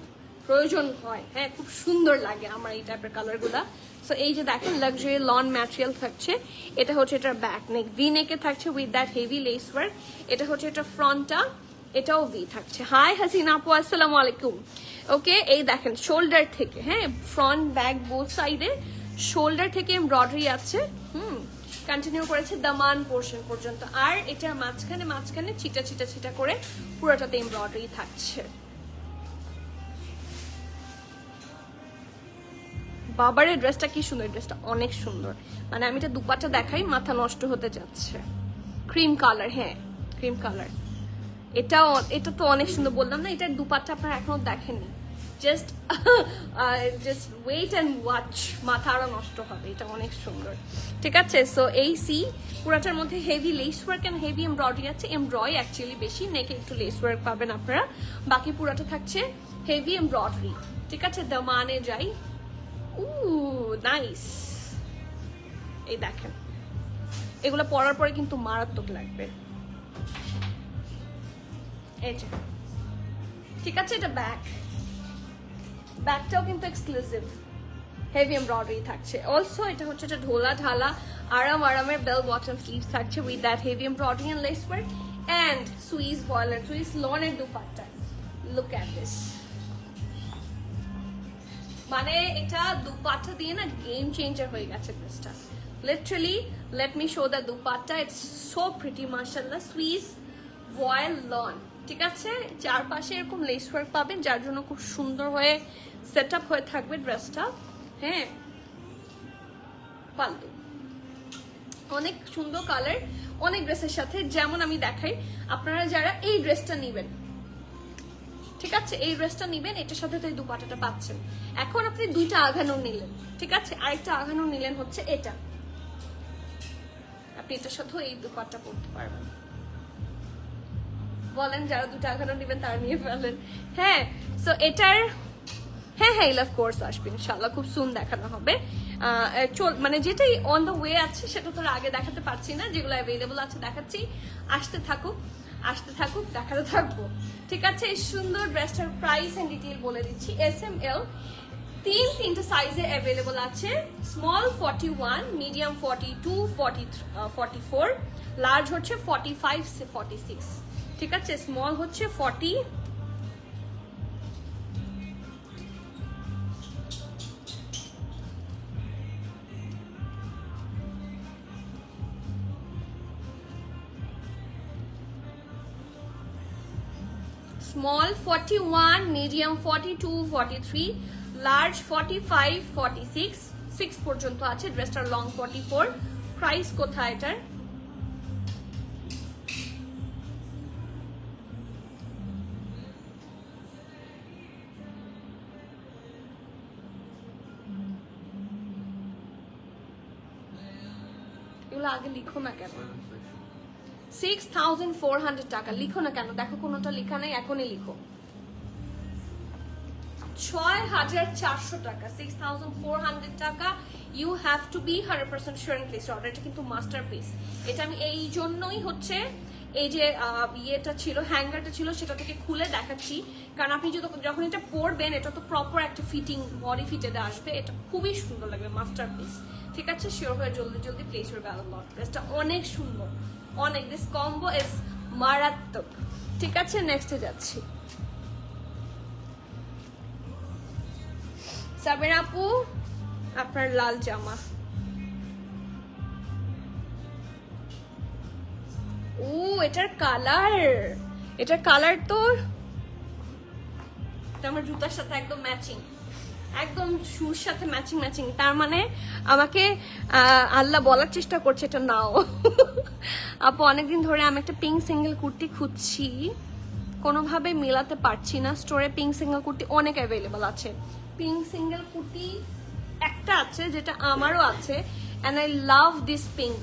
প্রয়োজন হয়, হ্যাঁ, খুব সুন্দর লাগে আমার এই টাইপের কালারগুলা। সো এই যে দেখেন লাক্সারি লন ম্যাটেরিয়াল থাকছে, এটা হচ্ছে এটার ব্যাক নেক, ভি নেকে থাকছে with that heavy less work. এটা হচ্ছে এটা ফ্রন্টটা, এটাও ভি থাকছে। হাই হাসিনা আপু, আসসালামু আলাইকুম। ওকে, এই দেখেন শোল্ডার থেকে, হ্যাঁ, ফ্রন্ট ব্যাক বোথ সাইডে শোল্ডার থেকে এমব্রয়ডারি আছে, কন্টিনিউ করেছে দামান পোর্শন পর্যন্ত। আর এটার মাঝখানে মাঝখানে ছিটা ছিটা ছিটা করে পুরোটাতে এমব্রয়ডারি থাকছে। বাবারের ড্রেসটা কি সুন্দর, ড্রেসটা অনেক সুন্দর। মানে আমি এটা দুপাট্টা দেখাই, মাথা নষ্ট হতে যাচ্ছে। ক্রিম কালার, হ্যাঁ ক্রিম কালার। এটা তো অনেক সুন্দর, বললাম না এটার দুপাট্টা আপনারা এখনো দেখেননি। জাস্ট ওয়েট অ্যান্ড ওয়াচ, মাথা আরো নষ্ট হবে, এটা অনেক সুন্দর, ঠিক আছে। সো এই সি পুরাটার মধ্যে heavy less work and heavy embroidery আছে। এমব্রয় অ্যাকচুয়ালি বেশি, নেকে একটু লেস ওয়ার্ক পাবেন আপনারা, বাকি পুরাটা থাকছে হেভি এমব্রয়ডারি, ঠিক আছে। দামানে যাই, নাইস। এই দেখেন এগুলো পরার পরে কিন্তু মারাত্মক লাগবে, এই যে, ঠিক আছে। এটা ব্যাকটাও কিন্তু এক্সক্লুসিভ, হেভি এমব্রয়ডারি থাকছে। অলসো এটা হচ্ছে একটা ঢোলা ঢালা আরামের বেল বটম স্লিভস থাকছে with that heavy embroidery and lace work and Swiss ভয়েলার, সুইস লনের দুপাট্টা। লুক অ্যাট দিস, মানে এটা দুপাট্টা দিয়ে না গেম চেঞ্জার হয়ে গেছে ড্রেসটা literally. Let me show the dupatta, it's so pretty মাশাআল্লাহ, সুইস ভয়েল লন, ঠিক আছে। চারপাশে এরকম লেস ওয়ার্ক পাবেন, যার জন্য খুব সুন্দর হয়ে সেট আপ হয়ে থাকবে ড্রেসটা, হ্যাঁ। পাল্লু অনেক সুন্দর কালার, অনেক ড্রেসের সাথে, যেমন আমি দেখাই, আপনারা যারা এই ড্রেসটা নিবেন, ঠিক আছে, এই ড্রেসটা নিবেন, এটার সাথে তো এই দুপাট্টাটা পাচ্ছেন। এখন আপনি দুইটা আঘানো নিলেন, ঠিক আছে, আরেকটা আঘানো নিলেন হচ্ছে এটা, আপনি এটার সাথে এই দুপাট্টা পরতে পারবেন। বলেন যারা দুটো আঘানো নেবেন তারা নিয়ে ফেলেন, হ্যাঁ। সো এটার হ্যাঁ অফ কোর্স আসবে ইনশাআল্লাহ, খুব সুন দেখানো হবে। মানে যেটাই অন দ্য ওয়ে আছে সেটা তো আগে দেখাতে পারছি না, যেগুলো অ্যাভেলেবল আছে দেখাচ্ছি। আসতে থাকুক দেখাতে থাকবো, ঠিক আছে। এই সুন্দর ড্রেসটার প্রাইস এন্ড ডিটেইল বলে দিচ্ছি। SML তিনটা সাইজে অ্যাভেলেবল আছে। স্মল 41, মিডিয়াম 42, 44, লার্জ হচ্ছে 45, 46, ঠিক আছে। স্মল হচ্ছে 40, small 41, medium 42, 43, large 45, 46, 6 পর্যন্ত আছে। ড্রেসটার লং 44। প্রাইস কোথায় এটার? এগুলো আগে লিখো না কেন? 6400 টাকা। লিখো না কেন, দেখো কোনোটা লেখা নাই, এখনই লিখো। 6400 টাকা, 6400 টাকা। You have to be 100% sure and place order. এটা কিন্তু মাস্টারপিস। এটা আমি এই জন্যই হচ্ছে এই যে ইয়েটা ছিল, হ্যাঙ্গারটা ছিল, সেটা থেকে খুলে দেখাচ্ছি, কারণ আপনি যখন এটা পরবেন এটা তো প্রপার একটা ফিটিং, বডি ফিটেড আসবে। এটা খুবই সুন্দর লাগবে, মাস্টারপিস। ঠিক আছে, শিওর হয়ে জলদি জলদি প্লেস ইউর ব্যালন লট। ড্রেসটা অনেক সুন্দর, অনেক। দিস কম্বো ইজ মারাত্মক। ঠিক আছে, নেক্সটে যাচ্ছি। সাবের আপু, আপনার লাল জামা। ও এটার কালার তো আমার জুতার সাথে একদম ম্যাচিং, একদম শুর সাথে ম্যাচিং। তার মানে আমাকে আল্লাহ বলার চেষ্টা করছে এটা নাও। আপু অনেকদিন ধরে আমি একটা পিঙ্ক সিঙ্গেল কুর্তি খুঁজছি, কোনোভাবে মেলাতে পারছি না। স্টোরে পিঙ্ক সিঙ্গেল কুর্তি অনেক অ্যাভেলেবল আছে। পিঙ্ক সিঙ্গেল কুর্তি একটা আছে যেটা আমারও আছে, and I love this pink.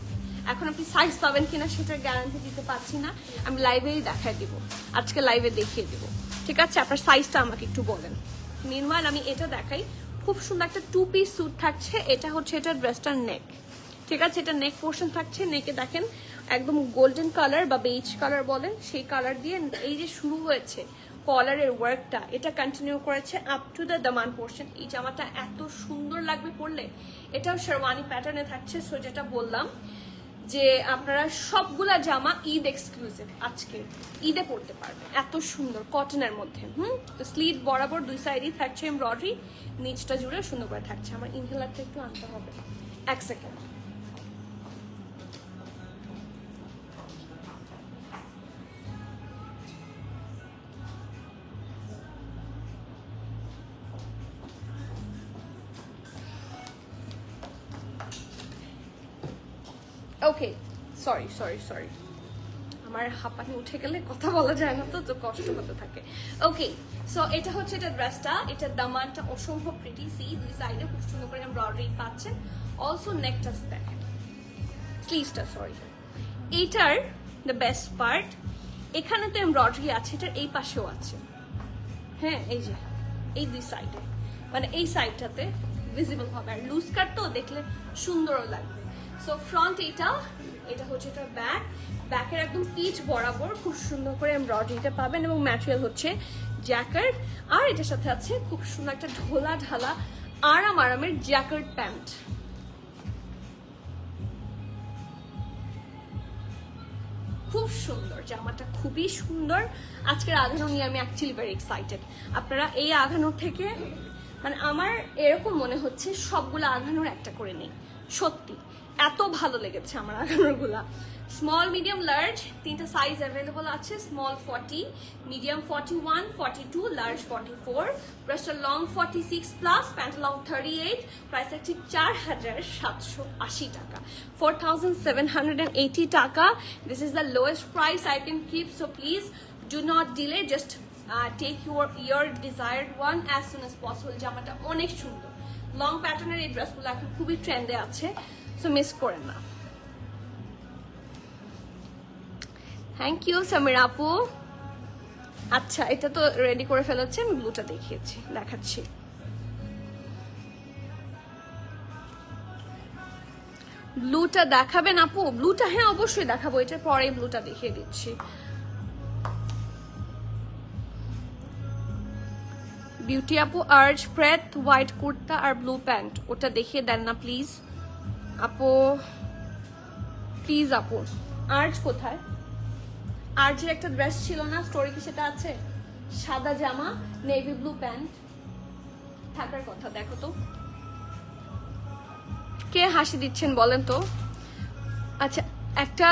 এখন আপনি সাইজ পাবেন কিনা সেটার গ্যারান্টি দিতে পারছি না, আমি লাইভেই দেখাই দিব, আজকে লাইভে দেখিয়ে দিব। ঠিক আছে, আপনার সাইজটা আমাকে একটু বলেন। মিনওয়াইল আমি এটা দেখাই। খুব সুন্দর একটা 2 পিস স্যুট থাকছে। এটা হচ্ছে এটা ড্রেসটার নেক। ঠিক আছে, এটা নেক পোর্শন থাকছে। নেকে দেখেন একদম গোল্ডেন কালার বা বেজ কালার বলেন, সেই কালার দিয়ে এই যে শুরু হয়েছে কলারের ওয়ার্কটা, এটা কন্টিনিউ করেছে up to the Daman portion. এই জামাটা এত সুন্দর লাগবে পরলে। এটাও শেরওয়ানি প্যাটার্নে থাকছে। সো যেটা বললাম যে আপনারা সবগুলা জামা ঈদ এক্সক্লুসিভ, আজকে ঈদে পড়তে পারবেন। এত সুন্দর কটনের মধ্যে। তো স্লিট বরাবর দুই সাইডেই থাকছে এমব্রয়ডারি, নিচটা জুড়ে সুন্দর করে থাকছে। আমার ইনহেলারটা একটু আনতে হবে, এক সেকেন্ড। ওকে, সরি, আমার হাঁপানি উঠে গেলে কথা বলা যায় না, তো কষ্ট হতে থাকে। ওকে, সো এটা হচ্ছে এটা ড্রেসটা। এটার দামানটা অসম্ভব প্রিটি। সি দুই সাইডে খুব সুন্দর করে এমব্রয়ডারি পাচ্ছেন। অলসো নেকটা দেখেন, স্লিভসটা সরি। এইটার দ্য বেস্ট পার্ট, এখানে তো এমব্রয়ডারি আছে, এটার এই পাশেও আছে। হ্যাঁ, এই যে এই দুই সাইডে, মানে এই সাইডটাতে ভিজিবল হবে। আর লুজ কাট তো দেখলে সুন্দরও লাগবে। সো ফ্রন্ট এটা হচ্ছে এটার ব্যাকের একদম পিচ বরাবর খুব সুন্দর করে এমব্রয়ডারিটা পাবেন, এবং ম্যাটেরিয়াল হচ্ছে জ্যাকেট। আর এটার সাথে আছে খুব সুন্দর একটা ঢোলা ঢালা আরামের জ্যাকেট প্যান্ট। খুব সুন্দর জামাটা, খুবই সুন্দর। আজকের আঘানো নিয়ে আমি অ্যাকচুয়ালি ভেরি এক্সাইটেড। আপনারা এই আঘানো থেকে, মানে আমার এরকম মনে হচ্ছে সবগুলো আঘানোর একটা করে নেই, সত্যি এত ভালো লেগেছে আমার আঘানোরগুলা। স্মল মিডিয়াম লার্জ তিনটা সাইজ অ্যাভেলেবল আছে। স্মল 40, মিডিয়াম 41, 42, লার্জ 44, ব্রেস্টটা long 46 plus, pant long 38। Price হচ্ছে 4780 টাকা, 4780 টাকা। This is the lowest price I can keep, so please do not delay, just take your desired one as soon as possible. জামাটা অনেক সুন্দর, long প্যাটার্নের এই ড্রেসগুলো এখন খুবই ট্রেন্ডে আছে, সো মিস করেন না। থ্যাংক ইউ সামির আপু। আচ্ছা, এটা তো রেডি করে ফেলেছে, আমি ব্লুটা দেখাচ্ছি। ব্লুটা দেখাবেন আপু? ব্লুটা হ্যাঁ অবশ্যই দেখাবো, এটার পরে ব্লুটা দেখিয়ে দিচ্ছি। বিউটি আপু, আর্জ প্রেথ হোয়াইট কুর্তা আর ব্লু প্যান্ট, ওটা দেখিয়ে দেন না প্লিজ আপু, প্লিজ আপু। আর্জ কোথায়? আর্জের একটা ড্রেস ছিল না স্টোরি, কি সেটা আছে? সাদা জামা, নেভি ব্লু প্যান্ট থাকার কথা। দেখো তো কে হাসি দিচ্ছেন বলেন তো। আচ্ছা, একটা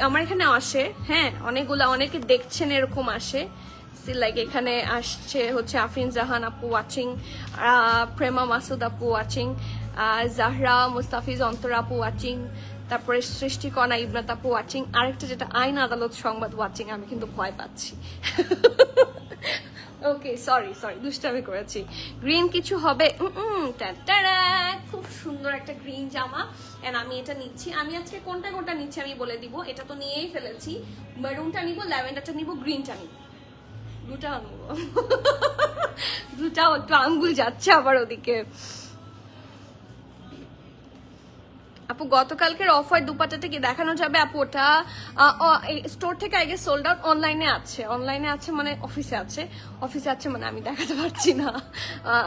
আমার এখানে আসে, হ্যাঁ অনেকগুলা, অনেকে দেখছেন এরকম আসে, লাইক এখানে আসছে হচ্ছে আফরিন জাহান আপু ওয়াচিং, প্রেমা মাসুদ আপু ওয়াচিং, জাহরা মুস্তাফিজ অন্তর আপু ওয়াচিং, তারপরে সৃষ্টিকণা ইবনাত আপু ওয়াচিং, আরেকটা যেটা আইন আদালত সংবাদ ওয়াচিং। আমি কিন্তু ভয় পাচ্ছি, ওকে সরি দুষ্টামি করেছি। গ্রিন কিছু হবে? টাটারা, খুব সুন্দর একটা গ্রিন জামা এন্ড আমি এটা নিচ্ছি। আমি আজকে কোনটা নিচ্ছি আমি বলে দিব, এটা তো নিয়েই ফেলেছি। মেরুনটা নিব, ল্যাভেন্ডারটা নিব, গ্রিনটা নিব, দুটা নিব। দুটাও একটু আঙ্গুল যাচ্ছে আবার ওদিকে। আপু গতকালকের অফার দুপাটাটা কি দেখানো যাবে? আপু ওটা স্টোর থেকে আগে সোল্ড আউট, অনলাইনে আছে মানে অফিসে আছে মানে আমি দেখাতে পারছি না।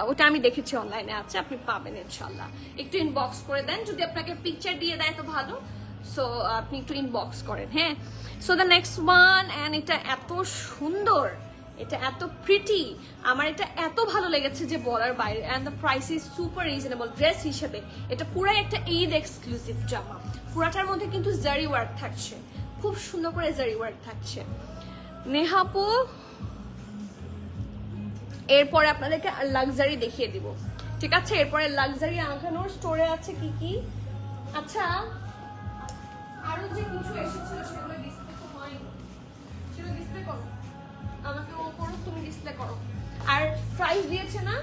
ওটা আমি দেখেছি অনলাইনে আছে, আপনি পাবেন ইনশাল্লাহ। একটু ইনবক্স করে দেন, যদি আপনাকে পিকচার দিয়ে দেয় তো ভালো। সো আপনি একটু ইনবক্স করেন, হ্যাঁ। So the next one, and এটা এত সুন্দর, এটা এত প্রিটি, আমার এটা এত ভালো লেগেছে যে বলার বাইরে। And the price is super reasonable. Dress হিসেবে এটা পুরাই একটা ঈদ এক্সক্লুসিভ জামা। পুরাটার মধ্যে কিন্তু জারি ওয়ার্ক থাকছে, খুব সুন্দর করে জারি ওয়ার্ক থাকছে। নেহাপু এরপরে আপনাদেরকে লাক্সারি দেখিয়ে দিব, ঠিক আছে? এরপরে লাক্সারি আঁকানোর স্টোরে আছে কি কি। আচ্ছা আরো যে কিছু এসেছিল সেগুলো ডিসপ্লে তো হয়নি, সেগুলো ডিসপ্লে করো, আমাকে ও করো, তুমি ডিসপ্লে করো। আর প্রাইস দিয়েছে না,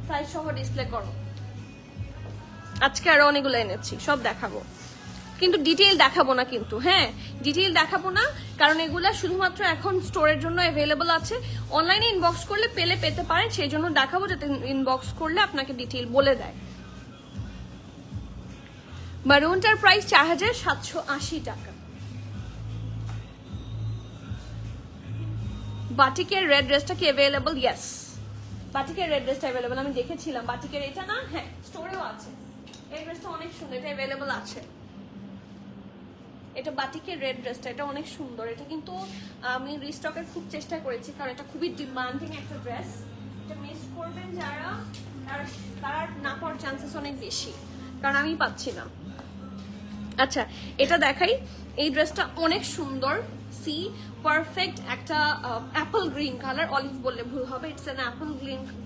প্রাইস সহ ডিসপ্লে করো। আজকে আরো অনেকগুলো এনেছি, সব দেখাবো, কিন্তু ডিটেইল দেখাবো না কিন্তু, হ্যাঁ ডিটেইল দেখাবো না, কারণ এগুলা শুধুমাত্র এখন স্টোরের জন্য অ্যাভেলেবল আছে। অনলাইনে ইনবক্স করলে পেতে পারেন, সেই জন্য দেখাবো যাতে ইনবক্স করলে আপনাকে ডিটেইল বলে দেয়। মারুনটার প্রাইস 4780 টাকা। বাটিকের রেড ড্রেসটা কি অ্যাভেলেবল? ইয়েস, বাটিকের রেড ড্রেসটা অ্যাভেলেবল, আমি দেখেছিলাম। বাটিকের এটা না, হ্যাঁ স্টোরেও আছে। এই ড্রেসটা অনেক সুন্দর, এটা অ্যাভেলেবল আছে। এটা বাটিকের রেড ড্রেসটা, এটা অনেক সুন্দর। এটা কিন্তু আমি রিস্টকের খুব চেষ্টা করেছি, কারণ এটা খুবই ডিমান্ডিং একটা ড্রেস। এটা মিস করবেন যারা, তারা না পাওয়ার চান্সেস অনেক বেশি, কারণ আমি পাচ্ছি না। আচ্ছা এটা দেখাই, এই ড্রেসটা অনেক সুন্দর। সি পারফেক্ট একটা অ্যাপল গ্রিন কালার, অলিভ বললে ভুল হবে, it's an Apple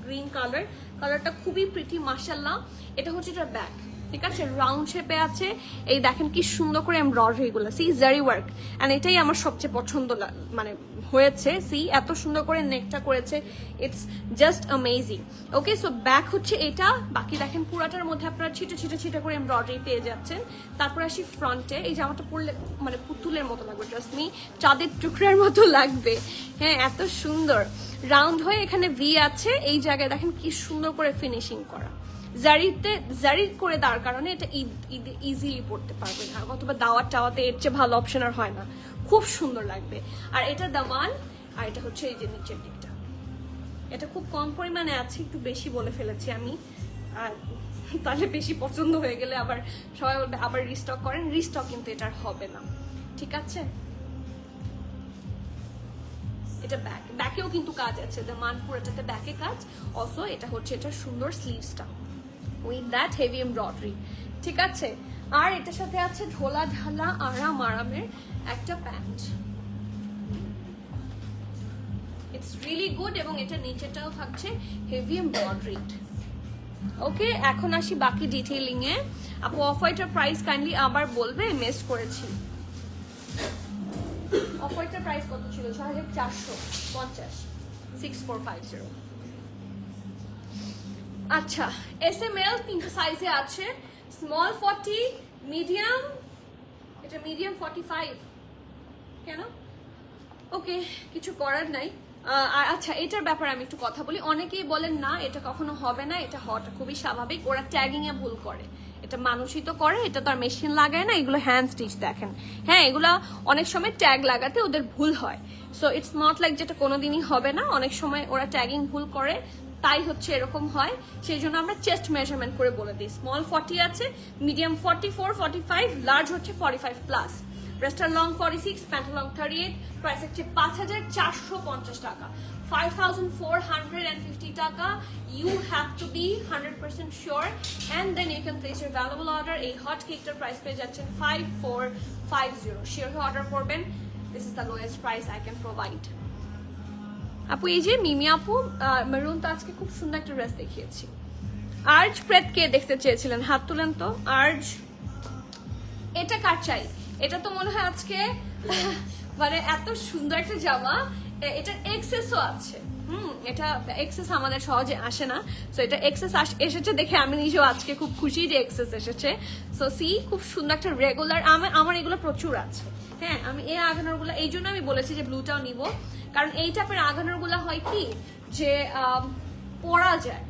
green colour. কালারটা খুবই প্রিটি মাশাআল্লাহ। এটা হচ্ছে এটার ব্যাক, ঠিক আছে? রাউন্ড শেপে আছে, এই দেখেন কি সুন্দর করে এমব্রয়ডারি গুলো, সি জারি ওয়ার্ক। এন্ড এটাই আমার সবচেয়ে পছন্দ মানে হয়েছে। সি এত সুন্দর করে নেকটা করেছে, it's just amazing. Okay, so back হচ্ছে এটা। বাকি দেখেন পুরাটার মধ্যে আপনারা ছিটে করে এমব্রয়ডারি পেয়ে যাচ্ছেন। তারপর আসি ফ্রন্টে, এই জামাটা পরলে মানে পুতুলের মতো লাগবে, ট্রাস্ট মি, চাঁদের টুকরার মতো লাগবে। হ্যাঁ এত সুন্দর রাউন্ড হয়ে এখানে ভি আছে, এই জায়গায় দেখেন কি সুন্দর করে ফিনিশিং করা। জারি করে দেওয়ার কারণে এটা ইজিলি পড়তে পারবেন, অথবা দাওয়াতে এর চেয়ে ভালো অপশন আর হয় না, খুব সুন্দর লাগবে। আর এটা দামান, আর এটা হচ্ছে এই যে নিচের দিকটা, এটা খুব কম পরিমাণে আছে, একটু বেশি বলে ফেলেছি আমি, আর তাহলে বেশি পছন্দ হয়ে গেলে আবার সবাই বলবে আবার রিস্টক করেন, রিস্টক কিন্তু এটার হবে না, ঠিক আছে? এটা ব্যাকেও কিন্তু কাজ আছে, দামান পুরোটাতে ব্যাকে কাজ। অলসো এটা হচ্ছে এটার সুন্দর স্লিভসটা উইথ দ্যাট হেভি এমব্রয়ডারি, ঠিক আছে? আর এটার সাথে আছে ঢোলা ঢালা আরামের একটা প্যান্ট, ইটস রিয়েলি গুড। এবং এটা নিচেটাও থাকছে হেভি এমব্রয়ডারিড। ওকে, এখন আসি বাকি ডিটেইলিং এ। আপু অফ হোয়াইটের প্রাইস কাইন্ডলি আবার বলবে, মিস করেছি। অফ হোয়াইটের প্রাইস কত ছিল? 6450, 6450। আচ্ছা SML তিনটা সাইজে আছে, স্মল 40, মিডিয়াম, এটা মিডিয়াম 45। কেন? ওকে, কিছু করার নাই। আচ্ছা এটার ব্যাপারে আমি একটু কথা বলি। অনেকেই বলেন না এটা কখনো হবে না, এটা হওয়াটা খুবই স্বাভাবিক, ওরা ট্যাগিং এ ভুল করে। এটা মানুষই তো করে, এটা তো আর মেশিন লাগায় না, এগুলো হ্যান্ড স্টিচ দেখেন। হ্যাঁ এগুলা অনেক সময় ট্যাগ লাগাতে ওদের ভুল হয়, সো ইটস নট লাইক যেটা কোনোদিনই হবে না, অনেক সময় ওরা ট্যাগিং ভুল করে, তাই হচ্ছে এরকম হয়। সেই জন্য আমরা চেস্ট মেজারমেন্ট করে বলে দিই, স্মল 40 আছে, মিডিয়াম 44, 45, লার্জ হচ্ছে 45 প্লাস। ড্রেসটার লং 46, প্যান্টের লং 38, প্রাইস হচ্ছে 5450 টাকা, 5450 টাকা। You have to be 100% sure and then you can place your valuable order. এই হট কেকটার প্রাইস পেয়ে যাচ্ছেন 5450, শিওর হয়ে অর্ডার করবেন। This is the lowest price I can provide. আপু এই যে মিমি আপু মেরুন তো আজকে খুব সুন্দর একটা ড্রেস দেখিয়েছি। আর্জ প্রেট কে দেখতে চেয়েছিলেন, হাত তুলেন তো। আর্জ, এটা কার চাই? এটা তো মনে হয় আজকে মানে এত সুন্দর একটা জামা, এটার এক্সেসও আছে। এটা এক্সেস আমাদের সহজে আসে না, সো এটা এক্সেস এসেছে দেখে আমি নিজেও আজকে খুব খুশি যে এক্সেস এসেছে। সো সি খুব সুন্দর একটা রেগুলার, আমার এগুলো প্রচুর আছে। হ্যাঁ, আমি এই আগানোর গুলা এই জন্য আমি বলেছি যে ব্লুটাও নিব, কারণ এই টাইপের আগানোর গুলা হয় কি যে পরা যায়।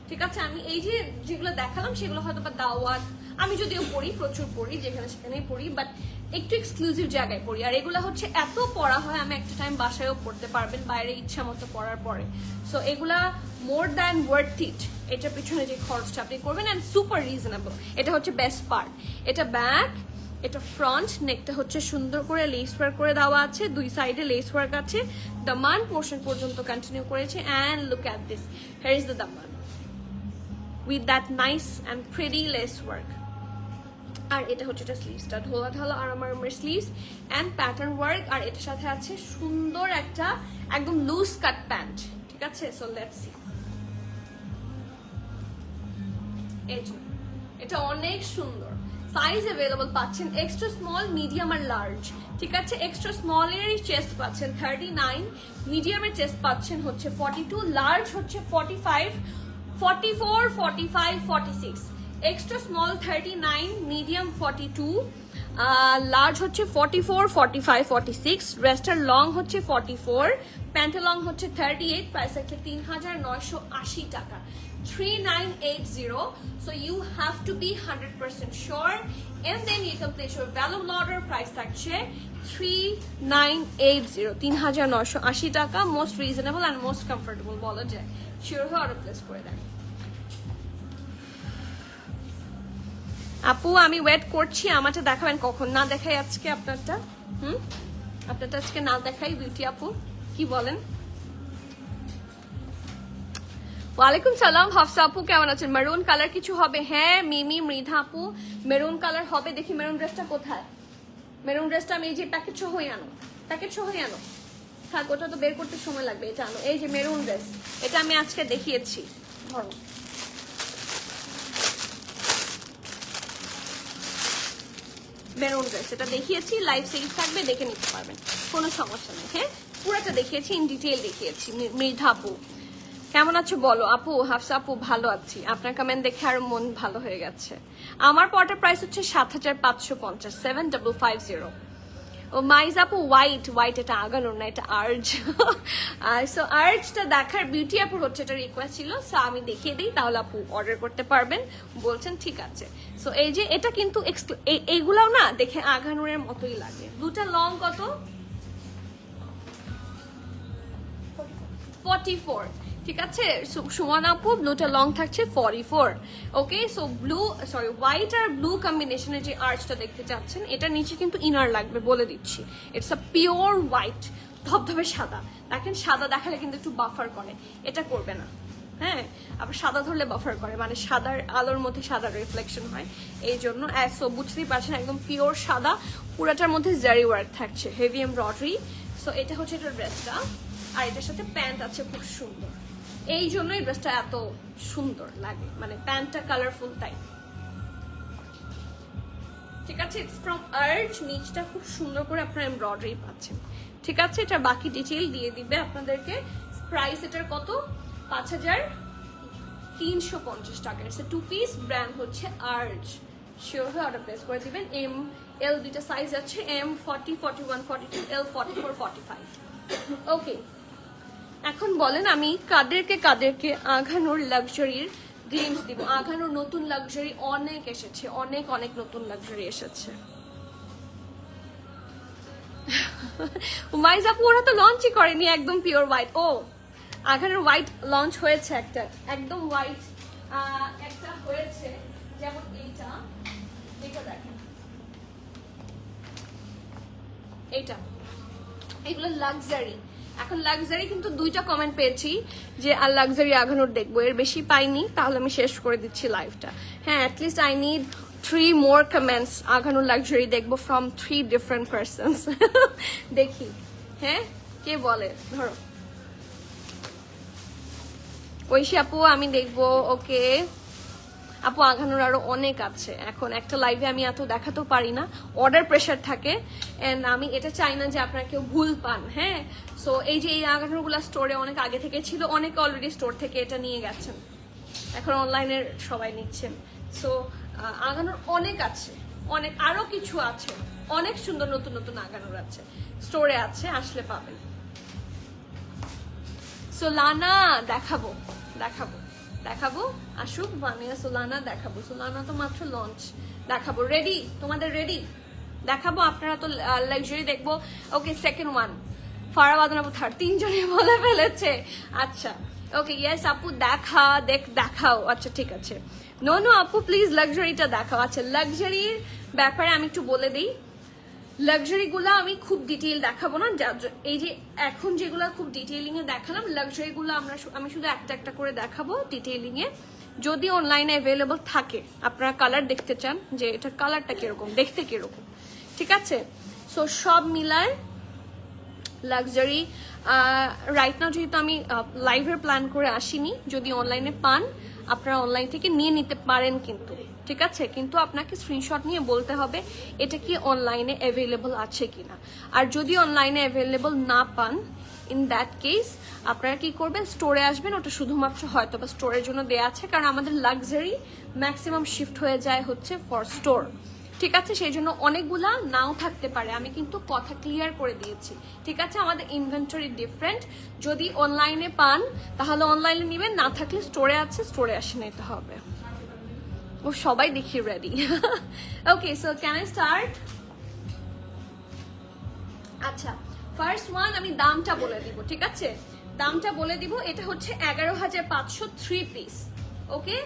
ঠিক আছে, আমি এই যে যেগুলো দেখালাম সেগুলো হয়তো বা দাওয়াত, আমি যদিও পড়ি, প্রচুর পড়ি, যেখানে সেখানেই পড়ি, বাট একটু এক্সক্লুসিভ জায়গায় পড়ি। আর এগুলো হচ্ছে এত পড়া হয়, আমি একটা টাইম বাসায়ও পড়তে পারবেন বাইরে ইচ্ছা মতো পড়ার পরে। সো এগুলা মোর দ্যান ওয়ার্থ ইট, এটার পিছনে যে খরচটা আপনি করবেন, অ্যান্ড সুপার রিজনেবল। এটা হচ্ছে বেস্ট পার্ট। এটা ব্যাক, এটা ফ্রন্ট, নেকটা হচ্ছে সুন্দর করে লেস ওয়ার্ক করে দেওয়া আছে, দুই সাইডে লেস ওয়ার্ক আছে, দামান পোর্শন পর্যন্ত কন্টিনিউ করেছে। And look at this, here is the দামান with that nice and pretty lace work. আর এটা হচ্ছে এটা স্লিভসটা, ঢোলা ঢালা আরামের স্লিভস অ্যান্ড প্যাটার্ন ওয়ার্ক। আর এটার সাথে আছে সুন্দর একটা একদম লুজ কাট প্যান্ট। ঠিক আছে, সো লেটস সি। এই যে এটা অনেক সুন্দর, সাইজ অ্যাভেলেবল পাচ্ছেন এক্সট্রা স্মল, মিডিয়াম আর লার্জ। ঠিক আছে, এক্সট্রা স্মল এর চেস্ট পাচ্ছেন 39, মিডিয়ামের চেস্ট পাচ্ছেন হচ্ছে 42, লার্জ হচ্ছে 45, 44, 45, 46। এক্সট্রা স্মল 39, মিডিয়াম 42, লার্জ হচ্ছে 44, 45, 46, রেস্টার লং হচ্ছে 44, প্যান্টা লং হচ্ছে 38, প্রাইস হচ্ছে 3980 টাকা, 3980. So you have to be 100% sure, and then you can place your valuable order. Price থাকছে 3980, 3980 টাকা, most reasonable and most comfortable বলা যায়। শিওর হয়ে অর্ডার প্লেস করে দেন। আপু আমি ওয়েট করছি, আমারটা দেখাবেন কখন? না দেখাই আজকে আপনারটা, আপনারটা আজকে না দেখাই বিউটি আপু, কি বলেন? ওয়ালাইকুম সালাম হাফসা আপু, কেমন আছেন? মেরুন কালার কিছু হবে? হ্যাঁ মিমি, মৃধা আপু, মেরুন কালার হবে। দেখি মেরুন ড্রেসটা কোথায়? মেরুন ড্রেসটা আমি এই যে প্যাকেট সহই আনো, প্যাকেট সহই আনো, থাক ওটা তো বের করতে সময় লাগবে, এটা আনো। এই যে মেরুন ড্রেস, এটা আমি আজকে দেখিয়েছি, ধরো মেরুন ড্রেস, এটা দেখিয়েছি, লাইভ সিরিজ থাকবে, দেখে নিতে পারবেন, কোনো সমস্যা নেই। হ্যাঁ, পুরোটা দেখিয়েছি, ইন ডিটেইল দেখিয়েছি। মৃধা আপু কেমন আছো বলো? আপু হাফসা আপু ভালো আছি, আপনার কমেন্ট দেখে আরো মন ভালো হয়ে গেছে। আমার পটার প্রাইস হচ্ছে 7550, 7550। ও মাইজ আপু হোয়াইট এটা আগানোর না, এটা আর্জ। সো আর্জটা দেখার বিউটি আপুর হচ্ছে এটা রিকোয়েস্ট ছিল, সো আমি দেখিয়ে দিই, তাহলে আপু অর্ডার করতে পারবেন। বলছেন ঠিক আছে। সো এই যে এটা কিন্তু এইগুলাও না দেখে আগানোর মতোই লাগে। দুটা লং কত? 44। ঠিক আছে, সুমন আপু ব্লুটা লং থাকছে 44। ওকে, সো হোয়াইট আর ব্লু কম্বিনেশনের যে আর্চটা দেখতে চাচ্ছেন, এটা নিচে কিন্তু ইনার লাগবে, বলে দিচ্ছি। ইটস আ পিওর হোয়াইট, ধবধবে সাদা। দেখেন সাদা দেখালে কিন্তু একটু বাফার করে, এটা করবে না। হ্যাঁ, আবার সাদা ধরলে বাফার করে, মানে সাদার আলোর মধ্যে সাদা রিফ্লেকশন হয়, এই জন্য। সো বুঝতেই পারছেন একদম পিওর সাদা, পুরাটার মধ্যে জারি ওয়ার্ক থাকছে, হেভি এমব্রয়ডারি। সো এটা হচ্ছে এটার ড্রেসটা, আর এটার সাথে প্যান্ট আছে খুব সুন্দর, এই জন্যই ড্রেসটা এত সুন্দর লাগে, মানে প্যান্টটা কালারফুল তাই। ঠিক আছে, ইটস ফ্রম আর্চ, নিচটা খুব সুন্দর করে আপনার এমব্রয়ডারি পাচ্ছেন। ঠিক আছে, এটা বাকি ডিটেইল দিয়ে দিবে আপনাদেরকে। প্রাইস এটার কত? 5350 টাকা। ইটস টু পিস, ব্র্যান্ড হচ্ছে আর্চ। শিওর হয়ে অর্ডার প্লেস করে দিবেন। এম এল দুইটা সাইজ আছে, M 40, 41, 42, L 44, 45। ওকে, এখন বলেন আমি কাদেরকে আঘানোর লাক্সারির ড্রিমস দিব? আঘানোর নতুন লাক্সারি অনেক এসেছে, অনেক নতুন লাক্সারি এসেছে। উমাইজ আপু ওরা তো লঞ্চই করেনি, একদম পিওর হোয়াইট। ও আঘানোর হোয়াইট লঞ্চ হয়েছে, একটা একদম হোয়াইট একটা হয়েছে, যেমন এটা দেখেন, এইটা, এগুলো লাক্সারি। এখন লাক্সারি কিন্তু দুইটা কমেন্ট পেয়েছি যে আর লাক্সারি আঘানোর দেখবো, এর বেশি পাইনি, তাহলে আমি শেষ করে দিচ্ছি লাইভটা। হ্যাঁ, at least I need 3 more comments Aghanoor luxury দেখবো ফ্রম 3 different persons। দেখি, হ্যাঁ কে বলে, ধরো ঐশী আপু আমি দেখবো। ওকে, আপু আগানোর আরো অনেক আছে, এখন একটা লাইভে আমি এত দেখাতেও পারি না, অর্ডার প্রেশার থাকে, এন্ড আমি এটা চাই না যে আপনারা কেউ ভুল পান। হ্যাঁ, সো এই যে এই আগানোরগুলো স্টোরে অনেক আগে থেকে ছিল, অনেকে অলরেডি স্টোর থেকে এটা নিয়ে গেছেন, এখন অনলাইনের সবাই নিচ্ছেন। সো আগানোর অনেক আছে, অনেক আরো কিছু আছে, অনেক সুন্দর নতুন নতুন আগানোর আছে, স্টোরে আছে, আসলে পাবেন। সোলানা দেখাবো দেখাবো দেখাবো, আসুক ভানিয়া সোলানা দেখাবো, সোলানা তো মাত্র লঞ্চ, দেখাবো। রেডি? তোমাদের রেডি? দেখাবো, আপনারা তো লাক্সারি দেখবো। ওকে, সেকেন্ড ওয়ান ফারাবাদন আপু থার্ড, তিনজনে বলে ফেলেছে। আচ্ছা ওকে, ইয়েস আপু দেখাও। আচ্ছা ঠিক আছে, নো আপু প্লিজ লাক্সারিটা দেখাও। আচ্ছা, লাক্সারির ব্যাপারে আমি একটু বলে দিই, লাক্সারি গুলা আমি খুব ডিটেইল দেখাবো না, এই যে এখন যেগুলা খুব ডিটেইলিং এ দেখালাম, লাক্সারি গুলো আমি শুধু একটা একটা করে দেখাবো ডিটেইলিং এ। যদি অনলাইনে অ্যাভেলেবল থাকে, আপনারা কালার দেখতে চান যে এটার কালারটা কিরকম, দেখতে কিরকম, ঠিক আছে? সো সব মিলায় লাক্সারি রাইট নাও যেহেতু আমি লাইভের প্ল্যান করে আসিনি, যদি অনলাইনে পান আপনারা অনলাইন থেকে নিয়ে নিতে পারেন কিন্তু, ঠিক আছে? কিন্তু আপনাকে স্ক্রিনশট নিয়ে বলতে হবে এটা কি অনলাইনে অ্যাভেলেবল আছে কিনা। আর যদি অনলাইনে অ্যাভেলেবল না পান, ইন দ্যাট কেস আপনারা কি করবেন, স্টোরে আসবেন, ওটা শুধুমাত্র হয়তো বা স্টোরের জন্য দেওয়া আছে, কারণ আমাদের লাক্সারি ম্যাক্সিমাম শিফট হয়ে যায় হচ্ছে ফর স্টোর, ঠিক আছে? সেই জন্য অনেকগুলা নাও থাকতে পারে, আমি কিন্তু কথা ক্লিয়ার করে দিয়েছি, ঠিক আছে? আমাদের ইনভেন্টরি ডিফারেন্ট, যদি অনলাইনে পান তাহলে অনলাইনে নেবেন, না থাকলে স্টোরে আছে, স্টোরে আসে নিতে হবে। ও সবাই দেখি ready. Okay, so can I start? আচ্ছা, ফার্স্ট ওয়ান আমি দামটা বলে দিব, ঠিক আছে? দামটা বলে দিব, এটা হচ্ছে 11,500 থ্রি পিস। ওকে,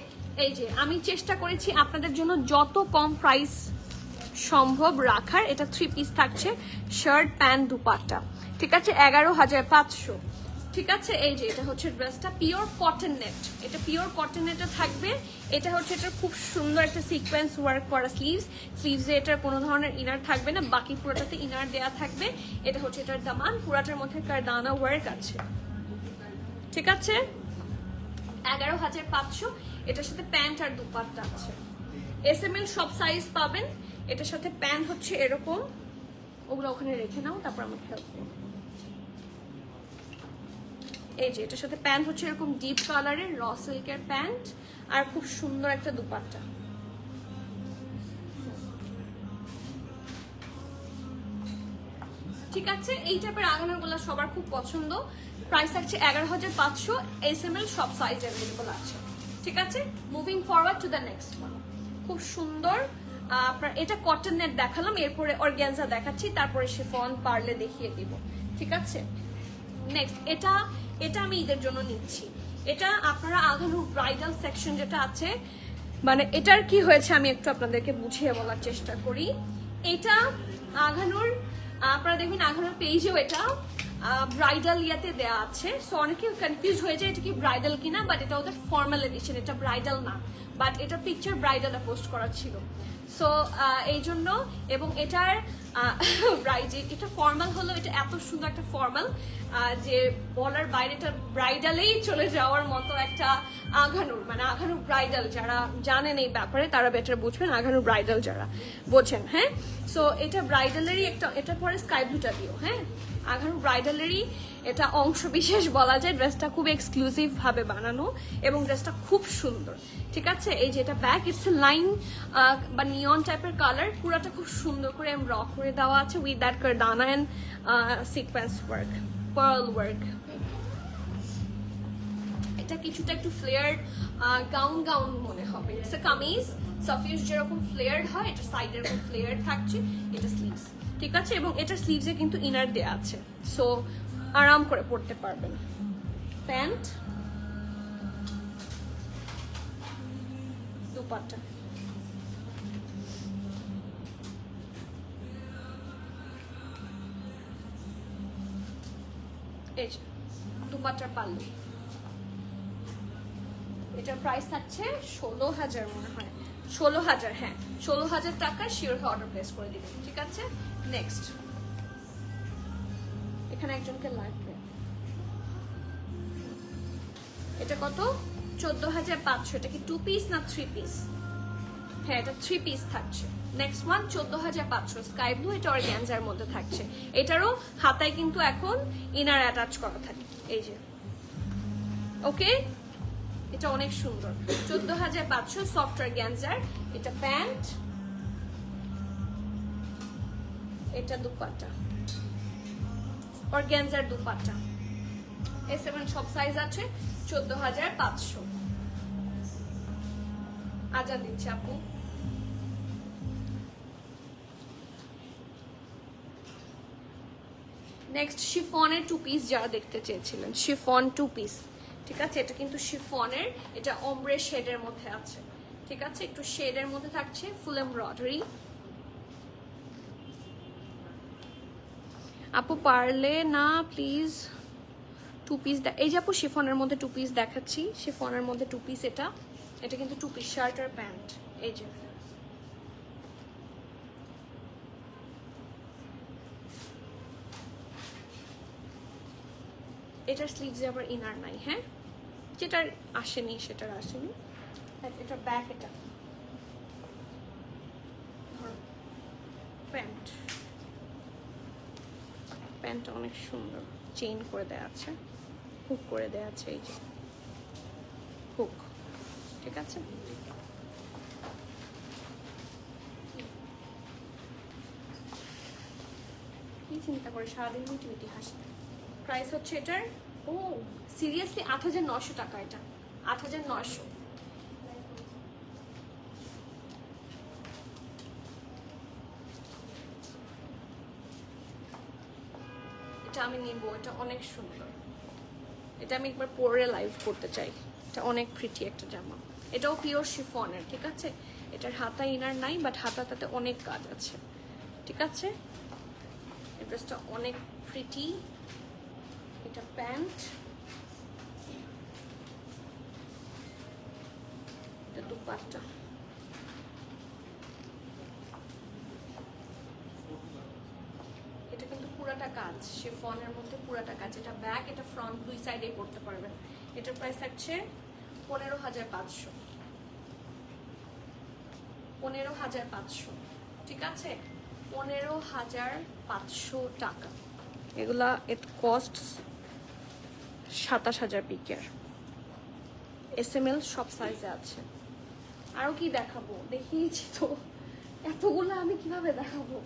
এই যে আমি চেষ্টা করেছি আপনাদের জন্য যত কম প্রাইস সম্ভব রাখার। এটা থ্রি পিস থাকছে, শার্ট প্যান্ট দুপাট্টা, ঠিক আছে? 11,500, ঠিক আছে? এই যে এটা হচ্ছে ড্রেসটা, পিওর কটন নেট, এটা পিওর কটন নেটে থাকবে। এটা হচ্ছে এটা খুব সুন্দর একটা সিকোয়েন্স ওয়ার্ক করা স্লিভসে এটার কোনো ধরনের ইনার থাকবে না, বাকি পুরোটাতে ইনার দেয়া থাকবে। এটা হচ্ছে এটার দামান, পুরাটার মধ্যে কারদানা ওয়ার্ক আছে, ঠিক আছে? 11,500, এটার সাথে প্যান্ট আর দুপাট্টা আছে। SML সব সাইজ পাবেন। এটার সাথে প্যান্ট হচ্ছে এরকম, ওগুলো ওখানে রেখে নাও, তারপর আমাকে হেল্প করো। এই যে এটার সাথে প্যান্ট হচ্ছে এরকম ডিপ কালারের র সিল্কের প্যান্ট, আর খুব সুন্দর একটা দুপাট্টা। ঠিক আছে, এই টাইপের আগানোগুলো সবার খুব পছন্দ। প্রাইস থাকছে 11,500, SML সব সাইজ অ্যাভেলেবল আছে, ঠিক আছে? Moving forward to the next one, খুব সুন্দর। আপনার এটা কটন নেট দেখালাম, এরপরে অর্গানজা দেখাচ্ছি, তারপরে শিফন পার্লে দেখিয়ে দিব, ঠিক আছে? নেক্সট এটা আমি ঈদের জন্য নিচ্ছি। এটা আপনারা আগানোর ব্রাইডাল সেকশন যেটা আছে, মানে এটার কি হয়েছে আমি একটু আপনাদেরকে বুঝিয়ে বলার চেষ্টা করি। এটা আগানোর, আপনারা দেখবেন আগানোর পেজেও এটা ব্রাইডাল ইয়াতে দেওয়া আছে। সো অনেকে কনফিউজ হয়ে যায় এটা কি ব্রাইডাল কিনা, বাট এটা ওদের ফর্মাল এডিশন, এটা ব্রাইডাল না, বাট এটা পিকচার ব্রাইডালে পোস্ট করা ছিল। সো এই জন্য, এবং এটার এটা ফর্মাল হলো, এটা এত সুন্দর একটা ফর্মাল যে বলার বাইরে, এটা ব্রাইডালেই চলে যাওয়ার মতো একটা আঘানুর, মানে আঘানুর ব্রাইডাল যারা জানেন এই ব্যাপারে তারা বেটার বুঝবেন, আঘানুর ব্রাইডাল যারা বোঝেন। হ্যাঁ, সো এটা ব্রাইডালেরই একটা, এটা পরে স্কাই ব্লুটা দিও। হ্যাঁ, আঘানুর ব্রাইডালেরই এটা অংশ বিশেষ বলা যায়। ড্রেসটা খুব এক্সক্লুসিভ ভাবে বানানো এবং ড্রেসটা খুব সুন্দর, ঠিক আছে? এই যে এটা ব্যাক, ইটস এ লাইন বা নিয়ন টাইপের কালার, পুরাটা খুব সুন্দর করে র করে দেওয়া আছে উইথ দ্যাট কারদানা and sequence work, pearl work. এটা কিছুটা একটু ফ্লেয়ার্ড গাউন মনে হবে। ইটস এ কামিজ, সাফিউজ যেরকম ফ্লেয়ার্ড হয়, এটা সাইড এরকম ফ্লেয়ার্ড থাকছে। এটা স্লিভস, ঠিক আছে? এবং এটা স্লিভসে কিন্তু ইনার দেয়া আছে, সো আরাম করে পরতে পারবেন। প্যান্ট, দুপাট্টা, এই যে দুপাট্টার পাল্লু। এটার প্রাইস থাকছে 16,000 মনে হয়, 16,000। হ্যাঁ, 16,000 টাকা শিওর হয়ে অর্ডার প্লেস করে দিবেন, ঠিক আছে? নেক্সট, এখানে একজনকে লাগবে। এটা কত? 14,500। এটা কি 2 পিস না 3 পিস? হ্যাঁ, এটা 3 পিস থাকছে। নেক্সট ওয়ান 14,500 স্কাই ব্লু, এটা অর্গানজার মধ্যে থাকছে। এটারও হাতায় কিন্তু এখন ইনার অ্যাটাচ করা থাকে, এই যে। ওকে, এটা অনেক সুন্দর। 14,500 সফট অর্গানজার। এটা প্যান্ট, এটা দুপাট্টা, অর্গানজার দুপাট্টা। S7 সব সাইজ আছে। 14,500। আজা দিচ্ছে আপু। নেক্সট শিফনের 2 পিস যারা দেখতে চেয়েছিলেন, শিফন 2 পিস, ঠিক আছে। এটা কিন্তু শিফনের, এটা ওমব্রে শেডের মধ্যে আছে, ঠিক আছে। একটু শেডের মধ্যে থাকছে, ফুল এমব্রয়ডারি। আপু পারলে না প্লিজ 2 পিস, এই যে আপু শিফনের মধ্যে 2 পিস দেখাচ্ছি, শিফনের মধ্যে 2 পিস। এটা এটা কিন্তু 2 পিস শার্ট আর প্যান্ট, এই যে। এটার স্লিভসে আবার ইনার নাই, হ্যাঁ, যেটার আসেনি সেটার আসেনি। এটা ব্যাক, এটা প্যান্ট, প্যান্টটা অনেক সুন্দর, চেইন করে দেওয়া আছে, হুক করে দেওয়া আছে, এই যে হুক, ঠিক আছে। কি চিন্তা করে সারাদিন মিটি হাসি। প্রাইস হচ্ছে এটার, ও সিরিয়াসলি 8,900 টাকা। এটা 8,900। এটা আমি নিব, এটা অনেক সুন্দর। এটা আমি একবার পরে লাইভ করতে চাই। এটা অনেক প্রিটি একটা জামা। এটাও পিওর শিফনের, ঠিক আছে। এটার হাতা ইনার নাই, বাট হাতাটাতে অনেক কাজ আছে, ঠিক আছে। এই ড্রেসটা অনেক প্রিটি। এটা প্যান্ট, এটা দুপাট্টা। এটা কিন্তু পুরাটা কাজ, শিফনের মধ্যে পুরাটা কাজ। এটা ব্যাক, এটা ফ্রন্ট, দুই সাইডে করতে পারবেন। এটার প্রাইস থাকছে 15,500। 15,500, ঠিক আছে। 15,500 টাকা। এগুলা ইট কস্ট 27,000 পিকের। SML সব সাইজে আছে। আরো কি দেখাবো, দেখিয়েছি তো, এতগুলো আমি কিভাবে দেখাবো।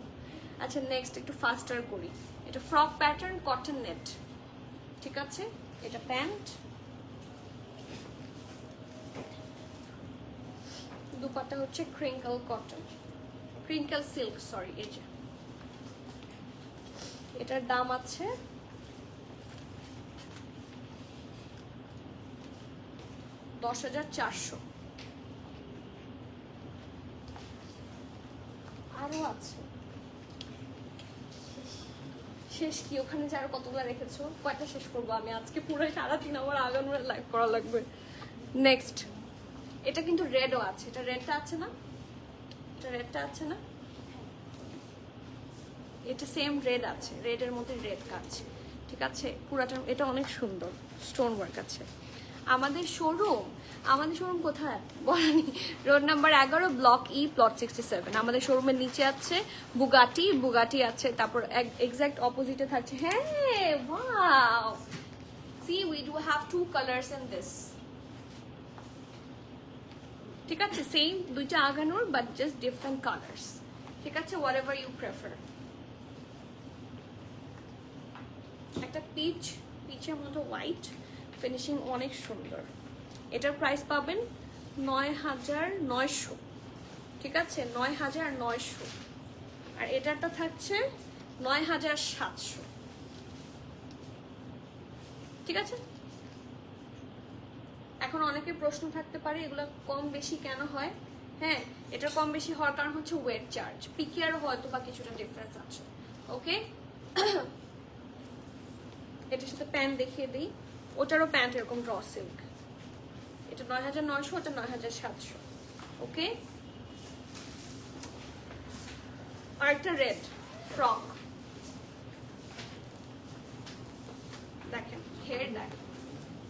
আচ্ছা নেক্সট একটু ফাস্টার করি। এটা ফ্রক প্যাটার্ন, কটন নেট, ঠিক আছে। এটা প্যান্ট, দুপাট্টা হচ্ছে crinkle cotton, crinkle silk, sorry. এই যে এটার দাম আছে 10,400। আরো আছে, শেষ কি? ওখানে যে আরো কতগুলো রেখেছো, কয়টা শেষ করবো আমি আজকে? পুরো সারাদিন আমার আগানোর লাইভ করা লাগবে। নেক্সট এটা কিন্তু রেডও আছে। এটা রেডটা আছে না, এটা রেডটা আছে না, এটা সেম রেড আছে, রেডের মধ্যে রেড কাজ, ঠিক আছে। পুরাটা এটা অনেক সুন্দর, স্টোন ওয়ার্ক আছে। আমাদের শোরুম কোথায় বলানি, road number 11, block E, plot 67। আমাদের শোরুমের নিচে আছে বুগাটি আছে, তারপর এক্সাক্ট অপোজিটে থাকছে, হ্যাঁ wow, see we do have 2 colours in this, ঠিক আছে। সেম দুইটা আগানোর, বাট জাস্ট ডিফারেন্ট কালার্স, ঠিক আছে। Whatever you prefer. একটা পিচের মতো হোয়াইট ফিনিশিং, অনেক সুন্দর। এটার প্রাইস পাবেন 9,900, ঠিক আছে। 9,900। আর এটারটা থাকছে 9,700, ঠিক আছে। এখন অনেকের প্রশ্ন থাকতে পারে এগুলো কম বেশি কেন হয়। হ্যাঁ, এটা কম বেশি হওয়ার কারণ হচ্ছে ওয়েট চার্জ, পিকেরও হয়তো বা কিছুটা ডিফারেন্স আছে, ওকে। এটার সাথে প্যান্ট দেখিয়ে দিই, ওটারও প্যান্ট এরকম ড্র সিল্ক। এটা 9,900, ওটা 9,700, ওকে। আর একটা রেড ফ্রক, দেখেন হেয়ার দেখেন,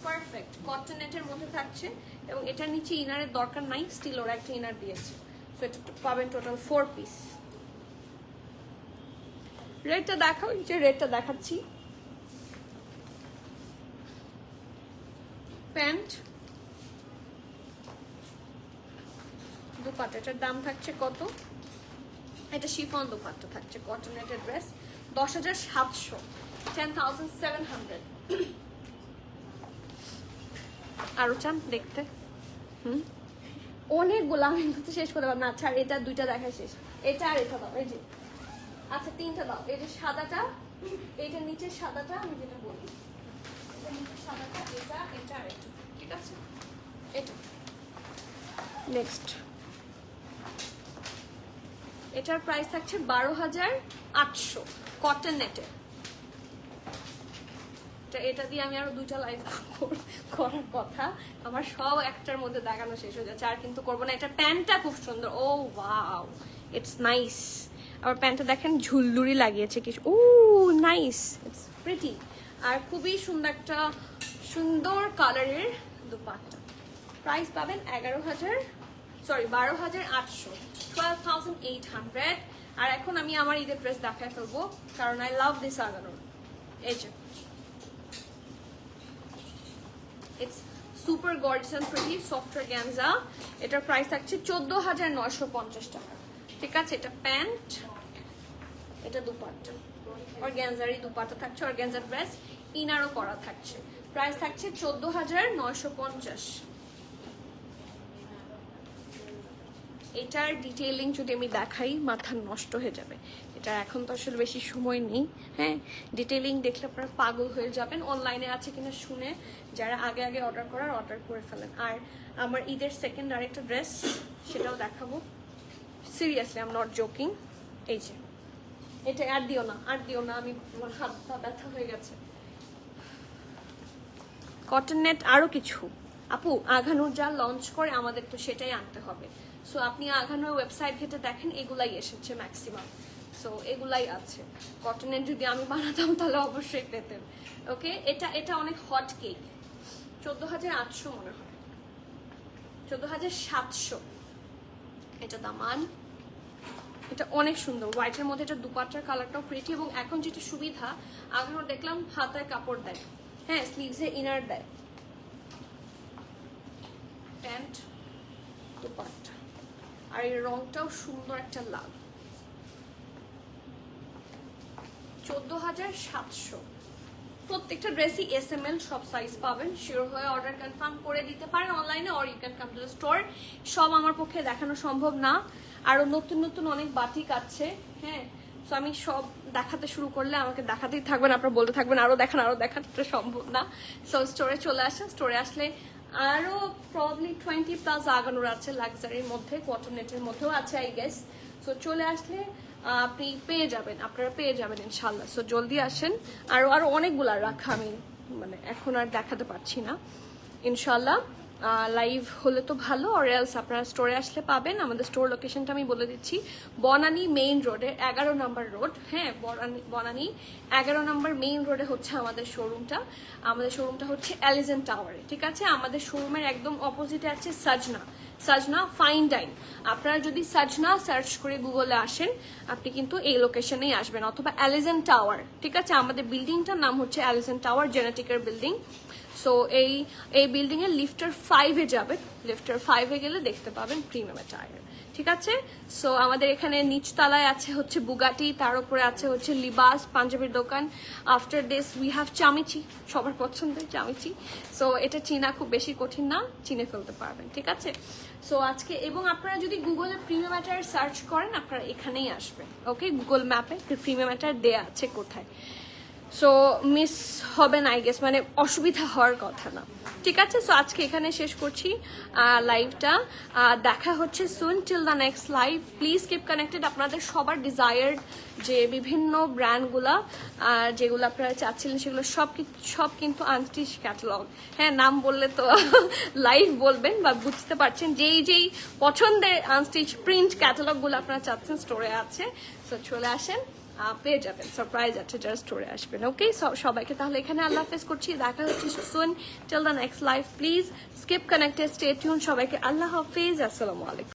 পারফেক্ট কটন নেটের মধ্যে থাকছে এবং এটার নিচে ইনারের দরকার নাই, স্টিল ওরা একটা ইনার দিয়েছে। সো এটা পাবেন টোটাল 4 পিস। রেটটা দেখাও, যে রেটটা দেখাচ্ছি। প্যান্ট দুপাট্টা, এটার দাম থাকছে কত? এটা শিফন দুপাট্টা থাকছে, কটন নেটের ড্রেস 10,700, 10,700। আরো চান দেখতে? অনেকগুলো আমি কিন্তু শেষ করতে পারবো না। আচ্ছা এটা দুইটা দেখা শেষ, এটা আর এটা দাও। এই যে আচ্ছা তিনটা দাও। এই যে সাদাটা, এইটা নিচের সাদাটা, আমি যেটা বলি এটা নিচের সাদাটা, এটা এটা আর এটা, ঠিক আছে? এটা নেক্সট, এটার প্রাইস থাকছে 12,800 কটন নেটের। এটা দিয়ে আমি আরো দুইটা লাইভ করার কথা, আমার সব একটার মধ্যে দেখানো শেষ হয়ে যাচ্ছে, আর কিন্তু করবো না। এটা প্যান্টটা খুব সুন্দর, ও ওয়াও, ইটস নাইস। আবার প্যান্টটা দেখেন ঝুললুরি লাগিয়েছে কিছু, ও নাইস, ইটস প্রিটি। আর খুবই সুন্দর একটা সুন্দর কালারের দুপাট্টা। প্রাইস পাবেন 12,800, 12,800। আর এখন আমি আমার ঈদের ড্রেস দেখায় ফেলবো, কারণ আই লাভ দিস আগানোর। এই যে it's super gorgeous and pretty soft organza. এটার প্রাইস থাকছে 14,950 টাকা, ঠিক আছে? এটা প্যান্ট, এটা দুপাট্টা, অর্গানজারই দুপাট্টা থাকছে, অর্গানজার ড্রেস, ইনারও করা থাকছে। প্রাইস থাকছে 14,950। এটার ডিটেইলিং যদি আমি দেখাই মাথা নষ্ট হয়ে যাবে, এটা এখন তো আসলে বেশি সময় নেই। হ্যাঁ, ডিটেইলিং দেখলে আপনারা পাগল হয়ে যাবেন। অনলাইনে আছে কিনা শুনে যারা আগে আগে অর্ডার করার অর্ডার করে ফেলেন। আর আমার ঈদের সেকেন্ড আরেকটা ড্রেস, সেটাও দেখাবো। Seriously I am not joking. এই যে এটা, আর দিও না, আর দিও না, আমি আমার হাত পা ব্যথা হয়ে গেছে। কটন নেট আরো কিছু আপু আঘানুর যা লঞ্চ করে আমাদের তো সেটাই আনতে হবে। সো আপনি আঘানুর ওয়েবসাইট ঘেটে দেখেন, এগুলাই এসেছে ম্যাক্সিমাম। সো এগুলাই আছে। কটনের যদি আমি বানাতাম তাহলে অবশ্যই পেতেন। ওকে, এটা এটা অনেক হট কেক, 14,800 মনে হয়, 14,700। এটা দামান, এটা অনেক সুন্দর হোয়াইটের মধ্যে। এটা দুপাট্টার কালারটাও প্রিটি, এবং এখন যেটা সুবিধা আঘানুর দেখলাম হাতায় কাপড় দেয়, হ্যাঁ স্লিভসে ইনার দেয়। প্যান্ট দুপাট্টা, আর এই রংটাও সুন্দর একটা লাল। 14,700। প্রত্যেকটা ড্রেসই SML সব সাইজ পাবেন। শিওর হয়ে অর্ডার কনফার্ম করে দিতে পারেন অনলাইনে, or you can come to the store. সব আমার পক্ষে দেখানো সম্ভব না, আরো নতুন নতুন অনেক বাটিক আছে। হ্যাঁ, সো আমি সব দেখাতে শুরু করলে আমাকে দেখাতেই থাকবেন, আপনারা বলতে থাকবেন আরো দেখান আরো দেখান, এটা সম্ভব না। সো স্টোরে চলে আসেন, স্টোরে আসলে আরো প্রবলি 20+ আগানোর আছে, লাক্সারির মধ্যে, কটন নেটের মধ্যেও আছে আই গেস। সো চলে আসলে আপনি পেয়ে যাবেন, আপনারা পেয়ে যাবেন ইনশাল্লাহ। সো জলদি আসেন। আরো আরো অনেকগুলা রাখা, আমি মানে এখন আর দেখাতে পারছি না। ইনশাল্লাহ লাইভ হলে তো ভালো, আর এলস আপনারা স্টোরে আসলে পাবেন। আমাদের স্টোর লোকেশনটা আমি বলে দিচ্ছি, বনানী মেইন রোডে 11 নম্বর রোড। হ্যাঁ, বনানী 11 নম্বর মেইন রোডে হচ্ছে আমাদের শোরুমটা। আমাদের শোরুমটা হচ্ছে এলিজেন্ট টাওয়ারে, ঠিক আছে? আমাদের শোরুমের একদম অপোজিটে আছে সাজনা ফাইন ডাইন। আপনারা যদি সাজনা সার্চ করে গুগলে আসেন, আপনি কিন্তু এই লোকেশনেই আসবেন, অথবা এলিজেন্ট টাওয়ার, ঠিক আছে? আমাদের বিল্ডিংটার নাম হচ্ছে এলিজেন্ট টাওয়ার, জেনেটিকের বিল্ডিং। সো এই বিল্ডিং এর লিফটার 5-এ যাবেন, লিফটার 5-এ গেলে দেখতে পাবেন প্রিমিয়াম টায়ার, ঠিক আছে? সো আমাদের এখানে নিচতলায় আছে হচ্ছে বুগাটি, তার উপরে আছে হচ্ছে লিবাস পাঞ্জাবির দোকান। আফটার দিস উই হ্যাভ চামিচি, সবার পছন্দের চামিচি। সো এটা চিনা খুব বেশি কঠিন না, চিনে ফেলতে পারবেন, ঠিক আছে? সো আজকে, এবং আপনারা যদি গুগলে প্রিমিয়াম টায়ার সার্চ করেন আপনারা এখানেই আসবেন। ওকে, গুগল ম্যাপে প্রিমিয়াম টায়ার দেয়া আছে কোথায়। সো মিস হবে না আই গেস, মানে অসুবিধা হওয়ার কথা না, ঠিক আছে? সো আজকে এখানে শেষ করছি লাইভটা। দেখা হচ্ছে soon, till the next live. Please keep connected. আপনাদের সবার ডিজায়ার্ড যে বিভিন্ন ব্র্যান্ডগুলা যেগুলো আপনারা চাচ্ছিলেন, সেগুলো সব কিন্তু আনস্টিচ ক্যাটালগ। হ্যাঁ, নাম বললে তো লাইভ বলবেন বা বুঝতে পারছেন, যেই পছন্দের আনস্টিচ প্রিন্ট ক্যাটালগুলো আপনারা চাচ্ছেন স্টোরে আছে। সো চলে আসেন, পেয়ে যাবেন, সারপ্রাইজ আছে যারা স্টোরে আসবেন। ওকে, সবাইকে তাহলে এখানে আল্লাহ হাফেজ করছি, দেখা হচ্ছে soon till the next live. Please skip connected, stay tune. সবাইকে আল্লাহ হাফেজ, আসসালামু আলাইকুম।